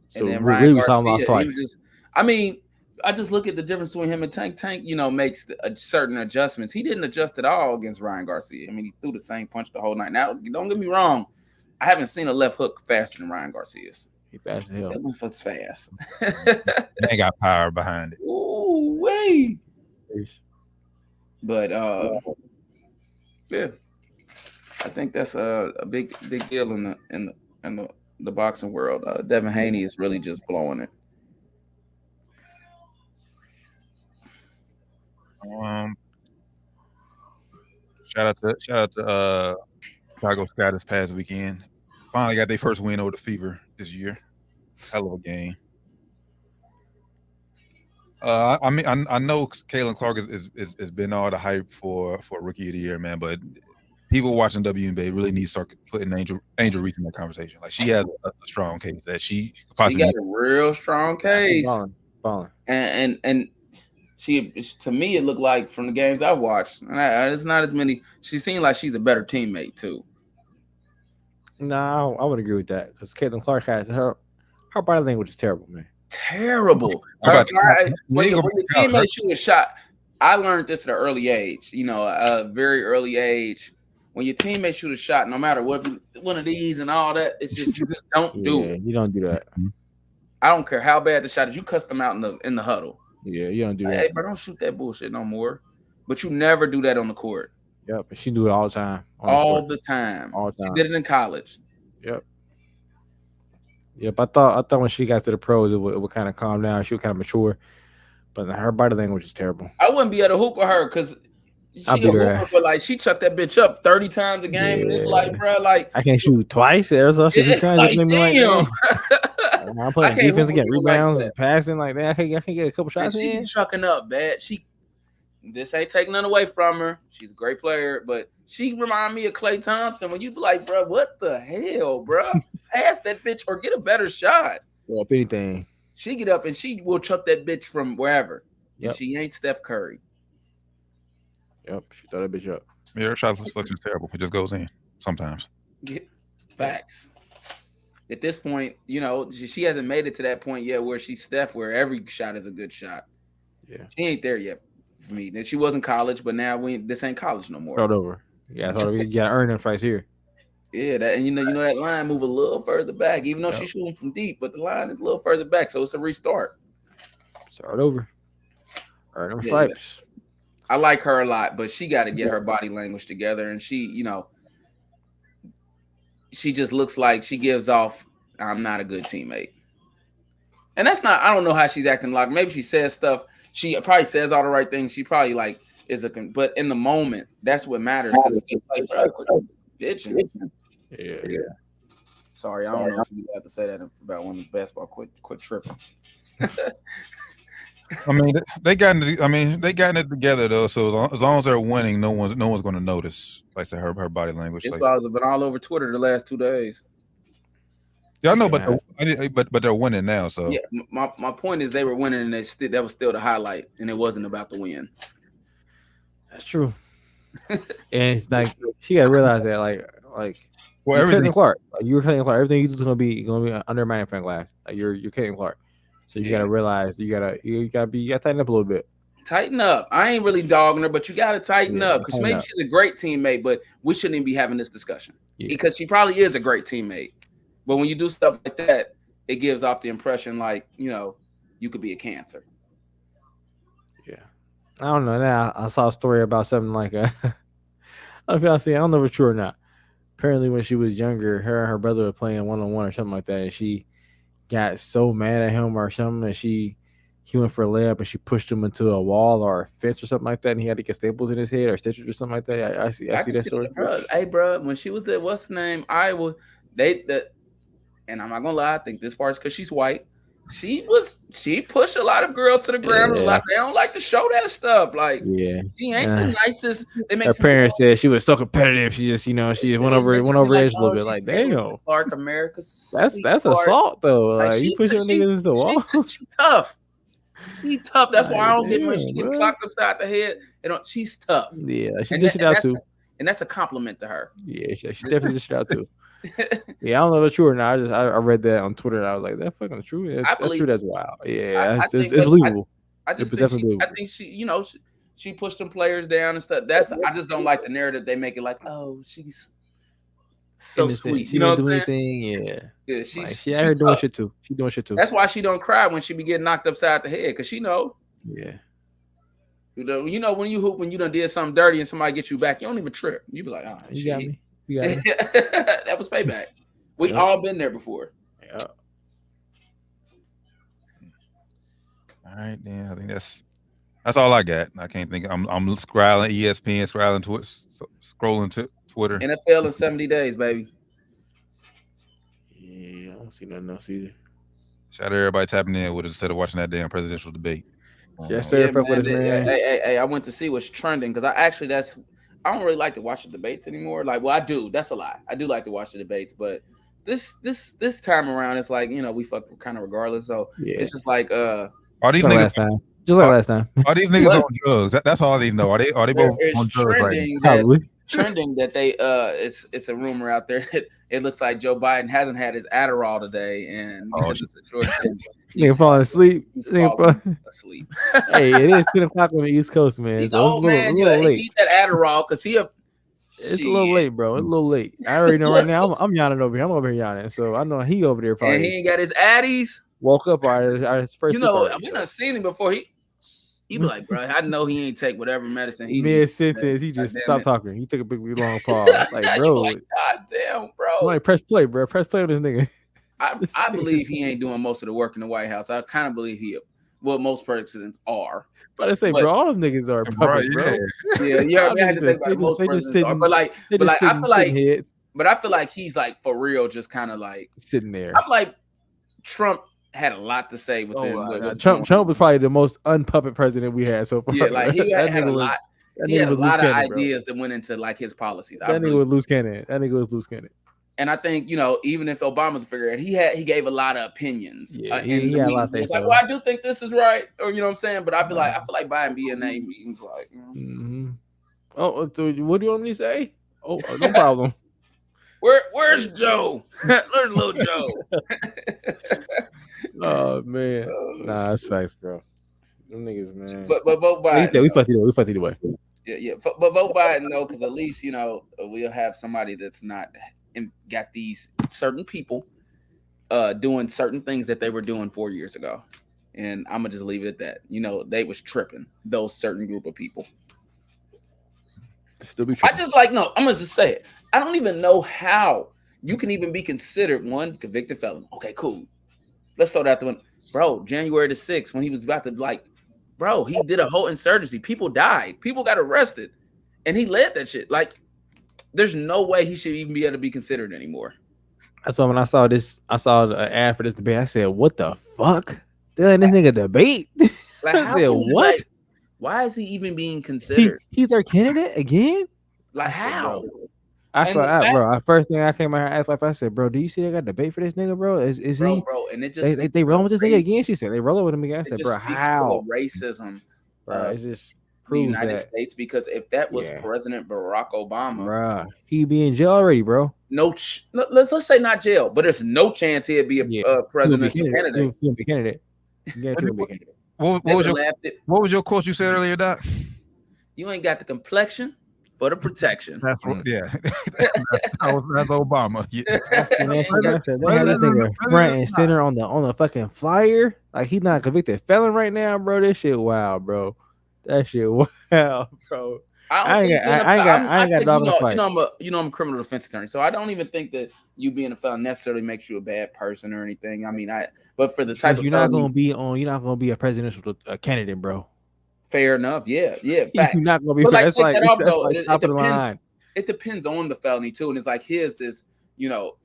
So and then Ryan Garcia, he was just. I mean, I just look at the difference between him and Tank. Tank, makes certain adjustments. He didn't adjust at all against Ryan Garcia. I mean, he threw the same punch the whole night. Now, don't get me wrong. I haven't seen a left hook faster than Ryan Garcia's. He fast as hell. That one was fast. They got power behind it. Ooh, wait. But yeah, I think that's a big deal in the boxing world. Devin Haney is really just blowing it. Shout out to Chicago Sky this past weekend. Finally got their first win over the Fever this year. Hell of a game. I mean, I know Kalen Clark has been all the hype for Rookie of the Year, man. But people watching WNBA really need to start putting Angel Reese in that conversation. Like, she has a strong case that she possibly got a real strong case. Balling. And she, to me, it looked like from the games I watched, and it's not as many. She seemed like she's a better teammate too. No, I would agree with that because Caitlin Clark has her body language is terrible, man. Terrible. When your teammate shoot a shot, I learned this at an early age. A very early age. When your teammate shoot a shot, no matter what, one of these and all that, it's just you just don't do it. You don't do that. I don't care how bad the shot is. You cuss them out in the huddle. Yeah, you don't do that. Hey, bro, don't shoot that bullshit no more. But you never do that on the court. Yep, but she do it all the time. All the time. She did it in college. Yep. I thought when she got to the pros, it would kind of calm down. She would kind of mature. But her body language is terrible. I wouldn't be able to hoop with her because she a hooper, but like she chucked that bitch up 30 times a game, and it's like, bro, like I can't shoot twice. There's also times I'm playing defense again, rebounds and passing like that. I can get a couple shots in. She's chucking up, bad. This ain't taking nothing away from her. She's a great player, but she remind me of Klay Thompson when you be like, bro, what the hell, bro? Pass that bitch or get a better shot. Well, if anything, she get up and she will chuck that bitch from wherever. Yep. She ain't Steph Curry. Yep, she throw that bitch up. Yeah, her shot selection is terrible. It just goes in sometimes. Yeah, facts. At this point, she hasn't made it to that point yet where she's Steph, where every shot is a good shot. Yeah, she ain't there yet for me. She was in college, but now this ain't college no more. Start over. Yeah, you gotta earn them fights here. Yeah, that and that line move a little further back, even though she's shooting from deep, but the line is a little further back, so it's a restart. Start over. Earn them stripes. I like her a lot, but she got to get her body language together, and she just looks like she gives off, I'm not a good teammate. And that's not, I don't know how she's acting like. Maybe she says stuff. She probably says all the right things. She probably like but in the moment, that's what matters because it's like, bro, quit bitching. Yeah. Sorry, I don't know if you have to say that about women's basketball. Quit tripping. I mean, they gotten it together though. So as long as they're winning, no one's going to notice. Like I said, her body language. This guys have been all over Twitter the last 2 days. Yeah, I know, but they're winning now. So yeah, my point is they were winning, and that was still the highlight, and it wasn't about the win. That's true. And it's like she got to realize that, like. Well, everything Clark, you were Caitlin Clark. Everything you do is gonna be under magnifying glass. Like you're Caitlin Clark. So you gotta realize you gotta tighten up a little bit. Tighten up. I ain't really dogging her, but you gotta tighten up because maybe she's a great teammate, but we shouldn't even be having this discussion because she probably is a great teammate. But when you do stuff like that, it gives off the impression like you could be a cancer. Yeah, I don't know. Now I saw a story about something like I don't know if it's true or not. Apparently, when she was younger, her and her brother were playing one-on-one or something like that, and she got so mad at him or something, and he went for a layup, and she pushed him into a wall or a fence or something like that, and he had to get staples in his head or stitches or something like that. I see that story. Hey, bro, when she was at what's the name, Iowa, and I'm not gonna lie, I think this part's because she's white. She pushed a lot of girls to the ground. Yeah. A lot. They don't like to show that stuff. Like, she ain't the nicest. Her parents said she was so competitive. She just, she just went over edge a little bit. Like, damn, Clark, America's that's assault though. Like you push your niggas into the wall. She's tough. She's tough. That's why I don't get when she gets clocked upside the head. She's tough. Yeah, she dished it out too. And that's a compliment to her. Yeah, she definitely dished it out too. Yeah, I don't know if it's true or not. I read that on Twitter and I was like, "That's fucking true." That's true. That's wild. Yeah, it's believable. I think she pushed them players down and stuff. I just don't like the narrative they make it like, oh, she's so sweet. She what I'm saying? Anything. Yeah, she out here doing shit too. She doing shit too. That's why she don't cry when she be getting knocked upside the head because she know. Yeah. When you hoop when you done did something dirty and somebody gets you back, you don't even trip. You be like, oh, you got me. That was payback. We all been there before. Yeah. All right, then. I think that's all I got. I can't think. I'm scrolling ESPN, scrolling to Twitter. NFL in 70 days, baby. Yeah, I don't see nothing else either. Shout out to everybody tapping in with us instead of watching that damn presidential debate. Yes, sir. Man. Hey, I went to see what's trending because I don't really like to watch the debates anymore. Like, well, I do. That's a lie. I do like to watch the debates, but this time around, it's like we fuck kind of regardless. So it's just like are these niggas just like last time? Are these niggas on drugs? That's all I need to know. Are they both on drugs right now? Probably. Trending that they it's a rumor out there that it looks like Joe Biden hasn't had his Adderall today, and because it's a short term, he's falling asleep. He's falling asleep. Hey, it is 10:00 on the East Coast, man. He's so old man. He needs that Adderall because it's a little late, bro. It's a little late. I already know right now. I'm yawning over here. I'm over here yawning, so I know he over there probably. And he ain't got his Addies. Woke up his first. We done seen him before. He be like, bro, I know he ain't take whatever medicine he mid sentence. He just stopped talking. He took a big long pause. Like, bro, like, God damn, bro. Like, press play, bro. Press play with this nigga. I believe he ain't doing most of the work in the White House. I kind of believe most presidents are. But I say, bro, all them niggas are puppets, bro. Yeah. I had to think about most presidents are. But I feel like he's like for real, just kind of like sitting there. I'm like Trump had a lot to say within. Trump was probably the most unpuppet president we had so far. Yeah, like he had a lot. He had a lot of ideas that went into like his policies. That nigga was loose cannon. And I think even if Obama's figured it, he gave a lot of opinions. Yeah, he had a lot to say. Like, well, I do think this is right, or you know what I'm saying. But I feel like Biden be in a meetings like. Mm-hmm. Oh, what do you want me to say? Oh, no problem. Where's Joe? Where's little Joe? Oh man, nah, that's facts, bro. Them niggas, man. But vote Biden. We fucked either way. Yeah. But vote Biden though, because at least we'll have somebody that's not got these certain people doing certain things that they were doing 4 years ago, and I'm gonna just leave it at that. They was tripping, those certain group of people. Still be tripping. I'm gonna just say it. I don't even know how you can even be considered one convicted felon. Okay, cool. Let's throw that out the window. Bro, January the 6th, when he was about to bro, he did a whole insurgency. People died. People got arrested, and he led that shit. Like, there's no way he should even be able to be considered anymore. That's why when I saw the ad for this debate, I said, "What the fuck? They're letting this nigga debate?" Like, I said, "What? Like, why is he even being considered? He's their candidate again? Like, how?" First thing I came out and asked my wife, I said, "Bro, do you see they got debate for this nigga, bro? Is he, bro?" And it just they rolling with this nigga again? She said they rolling with him again. I said, "Bro, how racism?" Bro, it's just the United States, because if that was President Barack Obama, bro, he'd be in jail already, bro. Let's say not jail, but there's no chance he'd be a presidential candidate. He'll be candidate. What was your quote you said earlier, Doc? You ain't got the complexion for the protection. That's what, that's Obama. Yeah. They had this nigga front and center on the fucking flyer. Like, he's not a convicted felon right now, bro. This shit wild, bro. That shit wild, bro. I ain't got dog in the fight. I'm a criminal defense attorney, so I don't even think that you being a felon necessarily makes you a bad person or anything. I mean, but for the type of you're not gonna be a presidential candidate, bro. Fair enough. Yeah. Fact. You're not gonna be. That's like top of the line. It depends on the felony too, and it's like his is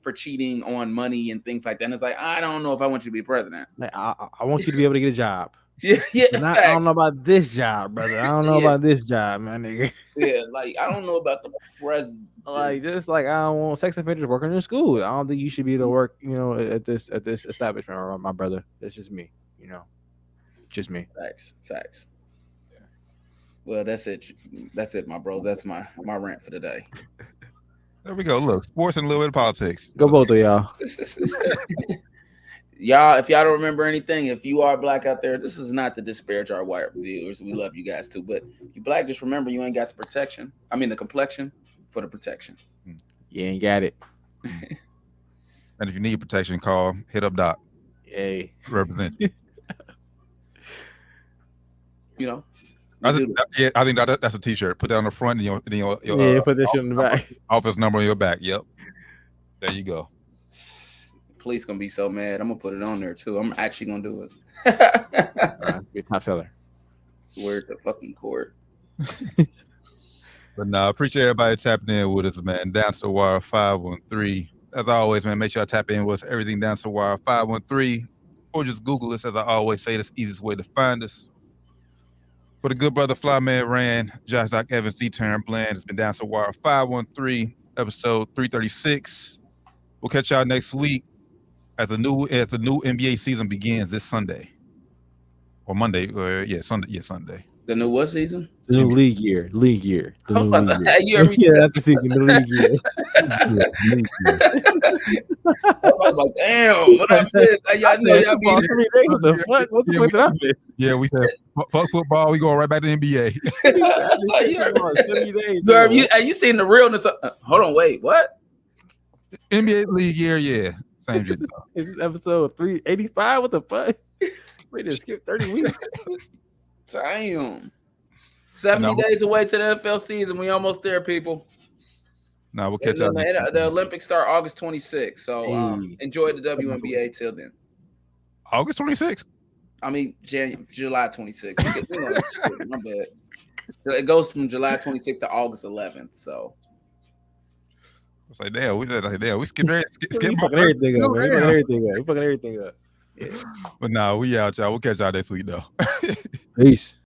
for cheating on money and things like that. And it's like, I don't know if I want you to be president. Like, I want you to be able to get a job. Yeah. I don't know about this job, brother. I don't know about this job, man, nigga. Yeah, like, I don't know about the president. Like, just like, I don't want sex offenders working in school. I don't think you should be able to work, at this establishment, my brother. That's just me, just me. Facts. Yeah. Well, that's it, my bros. That's my rant for today. There we go. Look, sports and a little bit of politics. Go both of y'all. Y'all, if y'all don't remember anything, if you are black out there, this is not to disparage our white viewers. We love you guys too, but if you black, just remember you ain't got the complexion for the protection. You ain't got it. And if you need protection, hit up Doc. Hey, represent. I think that's a T-shirt. Put that on the front and your put this shit on the back. Office number on your back. Yep. There you go. Police gonna be so mad. I'm gonna put it on there too. I'm actually gonna do it. Be a top seller. Where's the fucking court? But I appreciate everybody tapping in with us, man. Down to the Wire 513. As always, man, make sure I tap in with us. Everything Down to the Wire 513, or just Google us. As I always say, that's the easiest way to find us. For the good brother Flyman Rand, Josh Doc Evans, D-Turn Bland, it's been Down to the Wire 513, episode 336. We'll catch y'all next week as the new NBA season begins this Sunday or Monday. Sunday. The new what season? The new league year. The new league year. That's the season. The league year. I'm like, damn. What I missed? Y'all know y'all be. What the fuck? What's the point that I missed? Yeah, we said fuck football. We going right back to NBA. 70 days. You seen the realness? Hold on, wait, what? NBA league year, yeah, same shit. Is this episode 385? What the fuck? We just skipped 30 weeks. Damn. 70 days away to the NFL season. We almost there, people. Now we'll catch up. The Olympics start August 26th. So enjoy the WNBA till then. August 26th? I mean, July 26th. My bad. It goes from July 26th to August 11th. So. It's like, damn, we skipped everything up. We fucking everything up. Yeah. But we out, y'all. We'll catch y'all next week, though. Peace.